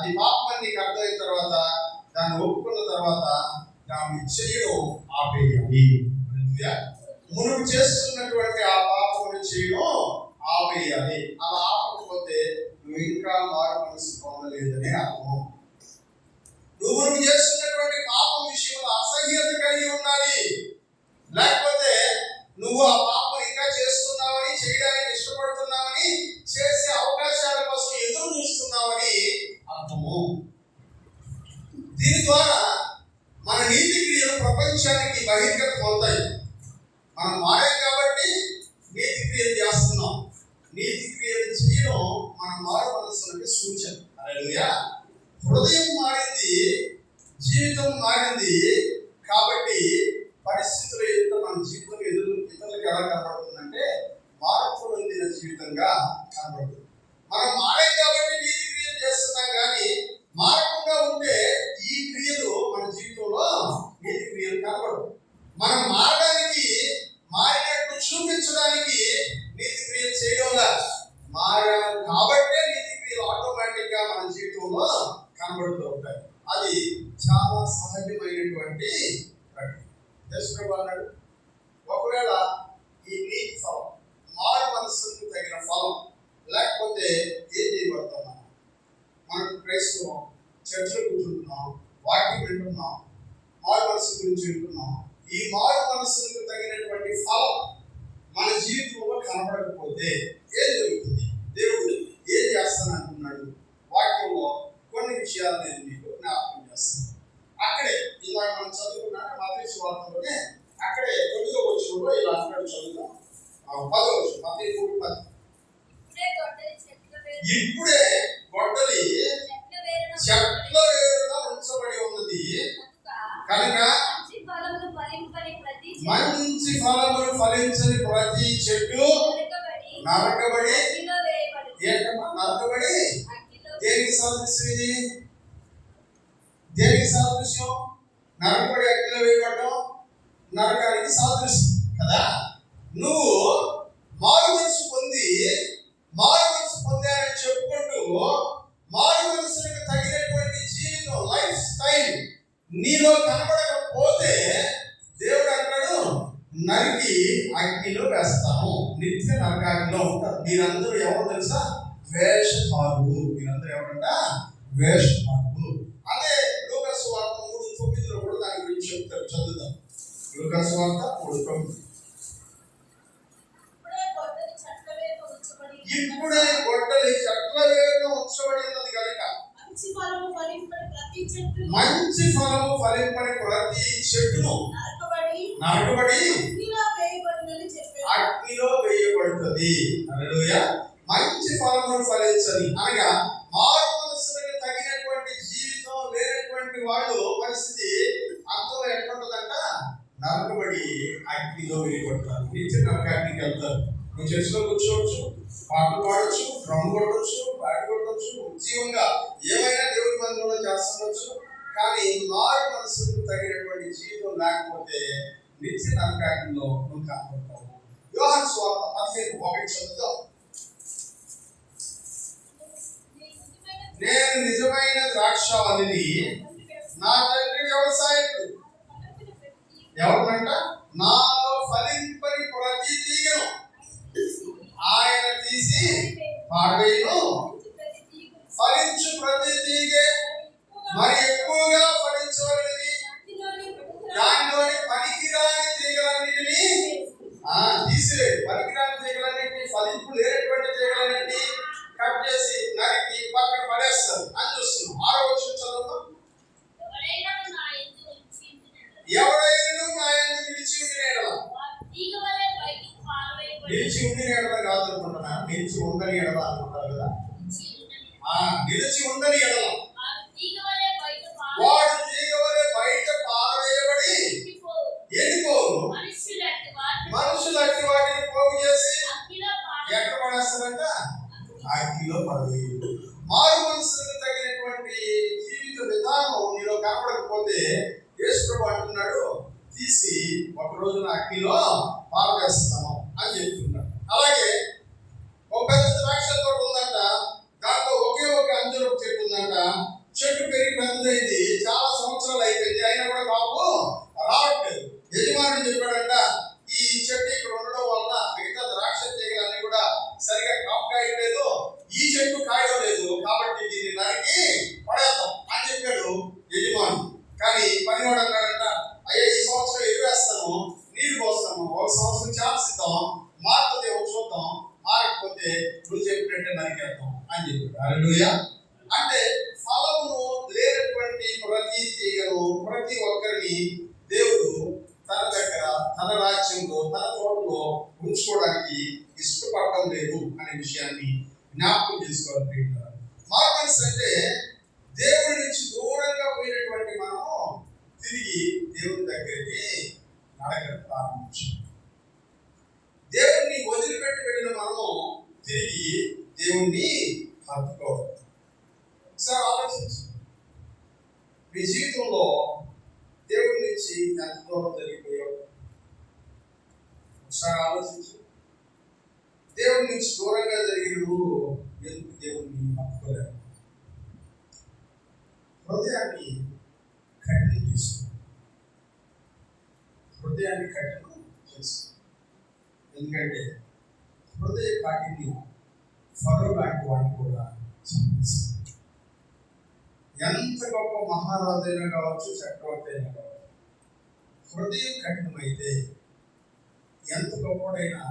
అది పాపం అని నీకు అర్థమైన తర్వాత దాన్ని ఒప్పుకున్న తర్వాత దాన్ని చేయడం ఆపేయాలి. మునుపు చేస్తున్నటువంటి ఆ పాపమును చేయడం ఆపేయాలి. అలా ఆపకపోతే నువ్వు ఇంకా మారు మనసు పొందలేదని అర్థం. నువ్వు చేస్తున్నటువంటి పాపం విషయంలో అసహ్యత కలిగి ఉండాలి. లేకపోతే నువ్వు ఆ పాపం ఇంకా చేస్తున్నావని, చేయడానికి ఇష్టపడుతున్నావని, చేసే అవకాశాల కోసం ఎదురు చూస్తున్నావని అర్థము. దీని ద్వారా మన నీతి క్రియలు ప్రపంచానికి బహిర్గతం అవుతాయి. మనం మారాం కాబట్టి నీతి క్రియలు చేస్తున్నాం. నీతి క్రియలు చేయడం మన మారు మనస్సులకి సూచన. హల్లెలూయా. హృదయం మారింది, జీవితం మారింది. కాబట్టి పరిస్థితులు ఎదుట మన జీవితం ఇతరులకు ఎలా కనబడుతుందంటే మార్పు పొందిన జీవితంగా కనబడుతుంది. మనం మారాం కాబట్టి నీతి క్రియలు చేస్తున్నాం, కానీ మారకుండా ఉంటే ఈ క్రియలు మన జీవితంలో నీతి క్రియలు కనబడవు. మనం మారడానికి, మారినట్టు చూపించడానికి నీతి క్రియలు చేయడంలా, మారాలి కాబట్టే నీతి క్రియలు ఆటోమేటిక్ గా మన జీవితంలో కనబడుతూ ఉంటాయి. అది చాలా సహజమైనటువంటి ప్రక్రియ. అన్నాడు, ఒకవేళ ఈ నీతి ఫలం, మారు మనస్సుకు తగిన ఫలం లేకపోతే ఏం చేయబడుతున్నాం? మనం క్రైస్తవం చర్చలో కూర్చుంటున్నాం, వాక్యం వింటున్నాం, మారు మనస్సు గురించి వింటున్నాం. ఈ మారు మనస్సుకు తగినటువంటి ఫలం మన జీవితంలో కనబడకపోతే ఏం జరుగుతుంది? దేవుడు ఏం చేస్తానంటున్నాడు? వాక్యంలో కొన్ని విషయాలు నేను మీకు జ్ఞాపకం చేస్తాను. అక్కడే ఇలా మనం చదువుకున్నాక మత్తయి సువార్తలోనే అక్కడే 9వ వచనంలో ఇలా అంటాడు. చదువుతాం. 10వ వచనం, మత్తయి 3:10. ఇప్పుడే గొడ్డలి చెట్ల వేరున ఉంచబడి ఉన్నది కనుక మంచి ఫలములు ఫలించని ప్రతి చెట్టు నరకబడి, నరకబడి దేనికి సాదృశ్యం? ఇది దేనికి సాదృశ్యం? నరకబడి అగ్నిలో వేయబడడం నరకానికి సాదృశ్యం కదా. నువ్వు మారు మనసు పొందాలని చెప్పుకుంటూ మారు మనసులకు తగినటువంటి జీవితం, లైఫ్ స్టైల్ నీలో కనబడకపోతే దేవుడు అంటాడు, నరికి అగ్నిలో వేస్తాను, నిత్య నరకాగ్నిలో ఉంటారు. మీరందరూ ఎవరు తెలుసా? వేషధారులు. మీరందరూ ఎవరంట? వేషధారులు. అదే లూకా సువార్త 3:9 కూడా దాని గురించి చెప్తారు. చదువుదాం. లూకా సువార్త 3:9. ఇప్పుడే గొడ్డలి చెట్ల వేరున ఉంచబడి ఉన్నది కనుక మంచి ఫలము ఫలింపని ప్రతి చెట్టును నరకబడి అగ్నిలో వేయబడుతుంది. హల్లెలూయా. మంచి ఫలమును ఫలించని అనగా మారు మనస్సులకు తగినటువంటి జీవితం లేనటువంటి వాళ్ళు పరిస్థితి అంతలో ఎట్లుంటుందంట? నరకబడి అగ్నిలో వేయబడతారు, నిత్య నరకాగ్నికి వెళ్తారు. నువ్వు చర్చిలో కూర్చోవచ్చు, పాటలు పాడవచ్చు, డ్రమ్ కొట్టవచ్చు, బ్యాట్ కొట్టవచ్చు, ఉద్యోగంగా ఏమైనా దేవుడి మందిరంలో చేస్తుండొచ్చు. కానీ మారు మనసుకు తగినటువంటి జీవితం లేకపోతే నిత్య నరకాగ్నిలో నువ్వు కనబడతావు. యోహాను సువార్త 15:1 చదువుతాం. నేను నిజమైన ద్రాక్షావల్లిని, నా తండ్రి వ్యవసాయకుడు. ఎవరినంట? నాలో ఫలింపని ప్రతి తీగను ఆయన తీసి పాడేయును. ఫలించు ప్రతి తీగె మరి ఎక్కువగా ఫలించవలెనని దానిలోని పనికిరాని తీగలన్నిటినీ తీసివేయి. పనికిరాని తీగలన్నిటినీ, ఫలింపు లేనటువంటి తీగలన్నిటినీ కట్ చేసి నరికి పక్కన పడేస్తారు అని చూస్తున్నాం. 6వ వచనం చదువుతాం. ఎవరైనా నా యందు నిలిచి ఉండిన యెడల, నిలిచి ఉండిన యెడల కాదు అనుకుంటున్నా, నిలిచి ఉండని యెడల అనుకుంటారు కదా. నిలిచి ఉండని యెడల వాడు తీగ వలె బయట పారవేయబడి ఎండిపోవును. మనుషులు అట్టి వాటిని పోగు చేసి ఎక్కడ పడేస్తారంట? అగ్నిలో పడవేయుడు. మారు మనసులకు తగినటువంటి జీవిత విధానం నీలో కనపడకపోతే యేసు ప్రభువు అంటున్నాడు, తీసి ఒక రోజున అగ్నిలో పారవేస్తాను అని చెప్తున్నాడు. అలాగే ఒక పెద్ద ద్రాక్ష తోట ఉందంట, దాంట్లో ఒకే ఒక అంజూరపు చెట్టు ఉందంట. హల్లెలూయా. అంటే ఫలము లేనటువంటి ప్రతి తీగను, ప్రతి ఒక్కరిని దేవుడు తన దగ్గర, తన రాజ్యంలో, తన తోటలో ఉంచుకోవడానికి ఇష్టపడటం లేదు అనే విషయాన్ని జ్ఞాపకం చేసుకోవాలి. మార్గన్స్ అంటే దేవుడి నుంచి దూరంగా పోయినటువంటి మనము తిరిగి దేవుని దగ్గరికి నడకడం ప్రారంభించాం. దేవుణ్ణి వదిలిపెట్టి వెళ్ళిన మనము తిరిగి దేవుణ్ణి హత్తుకోవాలి. ఒకసారి ఆలోచించండి, మీ జీవితంలో దేవుడి నుంచి ఎంత దూరం జరిగిపోయావు? ఒకసారి ఆలోచించు. దేవుడి నుంచి దూరంగా జరిగిన నువ్వు ఎందుకు దేవుణ్ణి హత్తుకోలేవు? హృదయాన్ని కఠినం చేసుకో. హృదయాన్ని కఠినం చేసుకో. ఎందుకంటే హృదయ కాఠిన్యం ఫరో లాంటి వాడిని కూడా చంపేస్తుంది. ఎంత గొప్ప మహారాజు అయినా కావచ్చు, చక్రవర్తి అయినా కావచ్చు, హృదయం కఠినమైతే ఎంత గొప్పడైనా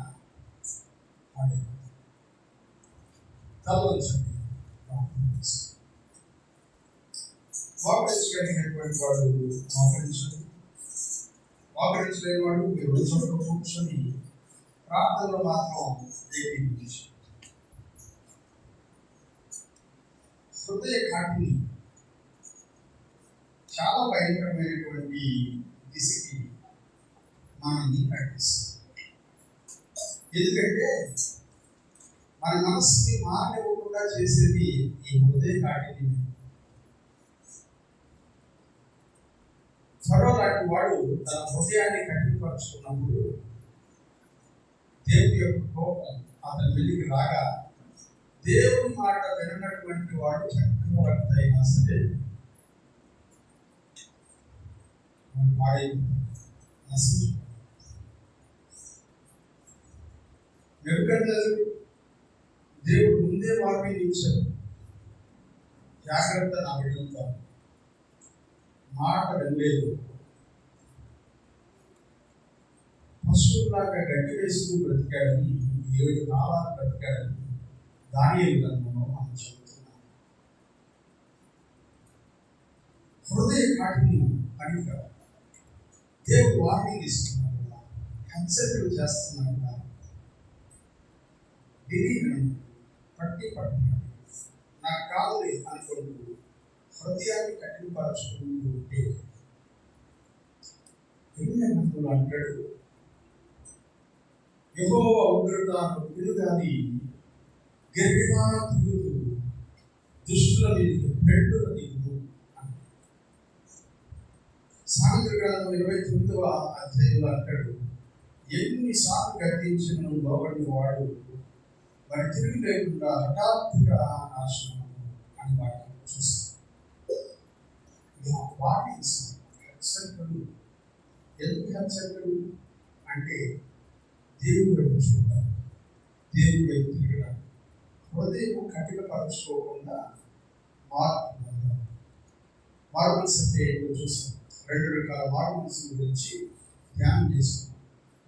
తలవంచండి. మోకరించగలిగినటువంటి వాడు మోకరించండి, మోకరించలేని వాడు మీరు చోట కూర్చొని ప్రార్థనలో మాత్రం ఏకీభవించండి. హృదయ కాఠిన్యం చాలా భయంకరమైనటువంటి దిశకి మనల్ని నడిపిస్తుంది. ఎందుకంటే మన మనసుని మారనివ్వకుండా చేసేది ఈ హృదయ కాఠిన్యం. ఫరో లాంటి వాడు తన హృదయాన్ని కఠినపరుచుకున్నప్పుడు దేవుడి యొక్క కోపం అతని వెలికి రాగా, దేవుని మాట వినటువంటి వాడు చక్రవర్తి అయినా సరే నశించు. నెబుకద్నెజరు దేవుడు ముందే వార్నింగ్ ఇచ్చాడు, జాగ్రత్త నా బిడ్డలతో, మాట వినలేదు, పశువులాగా గడ్డి వేసుకుని బ్రతికాడని, 7 కాలాలు బ్రతికాడని దానియేలు గ్రంథంలో మనం చదువుతున్నాం. హృదయ కాఠిన్యం అని కాదు, దేవుడు వార్నింగ్ ఇస్తున్నాడు, హెచ్చరికలు చేస్తున్నాడు. పట్టినాడు, నాకు కాదులే అనుకుంటూ హృదయాన్ని కఠినపరచుకుంటూ ఉంటే ఎన్నో అంటాడు, యెహోవా ఉగ్రత పిలుగాని గర్భిణా తిరుగుతూ దుష్టుల మీదకి పెట్టుల దిగుతూ. సామెతల గ్రంథం 29వ అధ్యాయంలో అంటాడు, ఎన్నిసార్లు గర్తించిన లోబడిన వాడు వారి తిరిగి లేకుండా హఠాత్తుగా నాశనం అని వాటిని చూస్తాం. హెచ్చరికలు ఎందుకు హెచ్చరికలు అంటే దేవుడి వైపు చూడాలి, దేవుడి వైపు తిరగడం, హృదయం కఠినపరచుకోకుండా మార్మల్స్ అంటే ఏంటో చూస్తాం. 2 రకాల మార్మల్స్ గురించి ధ్యానం చేస్తాం.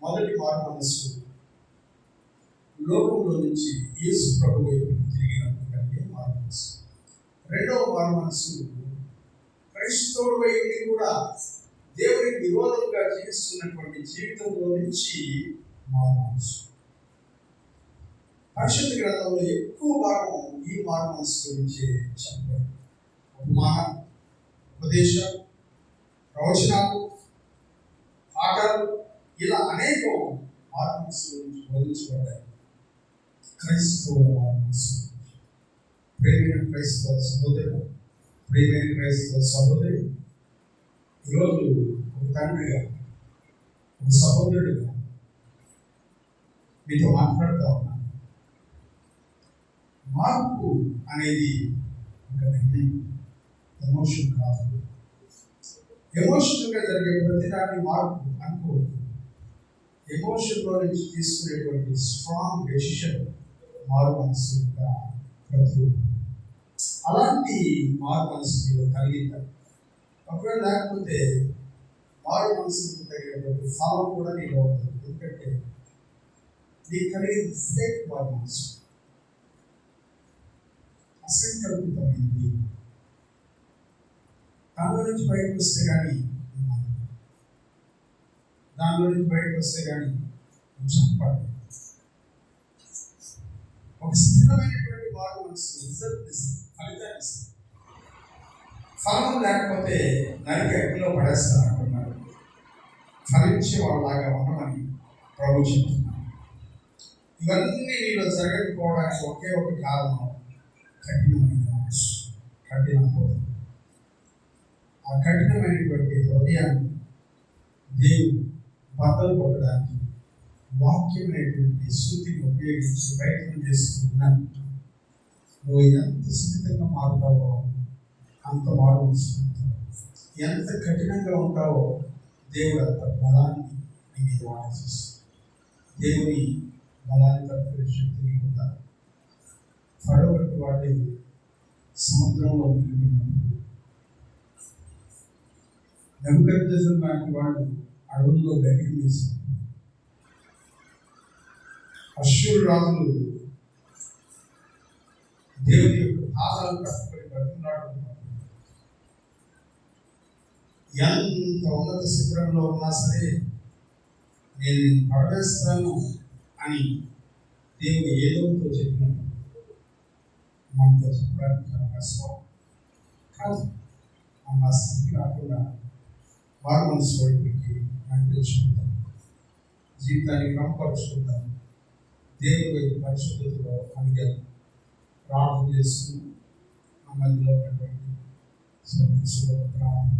మొదటి మార్మల్స్ లోకంలో నుంచి యేసు ప్రభు వైపు తిరిగినప్పుడు కలిగే మార్మల్స్. రెండవ మార్మల్స్ క్రైస్తవుడు వైపు కూడా దేవునికి విరోధంగా జీవిస్తున్నటువంటి జీవితంలో నుంచి మార్మల్స్. పరిశుద్ధ గ్రంథంలో ఎక్కువ భాగం ఈ మార్మల్స్ గురించి చెప్పారు. ఉపమానం, ఉపదేశం, ప్రవచనాలు, పాఠాలు, ఇలా అనేకం మార్మల్స్ గురించి బోధించబడ్డాయి. క్రైస్తవుల మార్మల్స్. ప్రియమైన క్రైస్తవ సహోదరుడు, ప్రియమైన క్రైస్తవ సహోదరి, ఈరోజు ఒక తండ్రిగా, ఒక సహోదరుడిగా మీతో మాట్లాడుతూ ఉన్నాను. మార్పు అనేది ఒక నిర్ణయం, ఎమోషన్ కాదు. ఎమోషనల్గా జరిగే ప్రతిదాన్ని మార్పు అనుకోవద్దు. ఎమోషన్లో నుంచి తీసుకునేటువంటి స్ట్రాంగ్ డెసిషన్ మారు మనసు యొక్క ప్రతిరూపం. అలాంటి మారు మనసు మీరు కలిగిందా? ఒకవేళ లేకపోతే మారు మనసుకు తగినటువంటి ఫలం కూడా నీకు అవుతుంది. ఎందుకంటే నీకు కలిగింది ఫేక్ మారు మనసు. అసంకల్పితమైంది. దానిలో నుంచి బయటకు వస్తే కానీ చెప్పండి. ఒక స్థిరమైనటువంటి వారు మనసు రిజల్ట్ ఫలితాన్ని ఇస్తుంది. ఫలం లేకపోతే నరికి అగ్నిలో పడేస్తానంటున్నారు. ఫలించే వాళ్ళలాగా ఉండమని ప్రభు చెప్తున్నారు. ఇవన్నీ నీలో జరగకపోవడానికి ఒకే ఒక కారణం కఠినమైన మనసు, కఠిన హృదయం. ఆ కఠినమైనటువంటి హృదయాన్ని దేవుడు బద్దలు కొట్టడానికి వాక్యమైనటువంటి శృతిని ఉపయోగించి ప్రయత్నం చేస్తున్నాను. నువ్వు ఎంత సున్నితంగా మారుతావో అంత మారుతావు. ఎంత కఠినంగా ఉంటావో దేవుడు అంత బలాన్ని నీ మీద వాడేస్తుంది. దేవుని బలాన్ని తప్పని శక్తి నీకు ఉండాలి. ఫరో వంటి వాడి సముద్రంలో నిలిపినప్పుడు, నెబుకద్నెజరు లాంటి వాడు అడవుల్లో బయటికి వేసినప్పుడు, అష్షూరు రాజులు దేవుని యొక్క పాదాలు కట్టుకొని బతుకున్నాడుతున్నారు. ఎంత ఉన్నత శిఖరంలో ఉన్నా సరే నేను పడవేస్తాను అని దేవుడు ఏదోతో చెప్పినప్పుడు మనతో చెప్పడానికి చాలా కష్టం కాదు. ఆ స్థితి కాకుండా వారు మనసు వైపుకి నడిపించుకుంటాం, జీవితాన్ని క్రమపరుచుకుంటాం. దేవుడి వైపు పరిశుద్ధతలో అడిగారు, ప్రార్థన చేస్తూ ఆ మధ్యలో ఉన్నటువంటి ప్రార్థన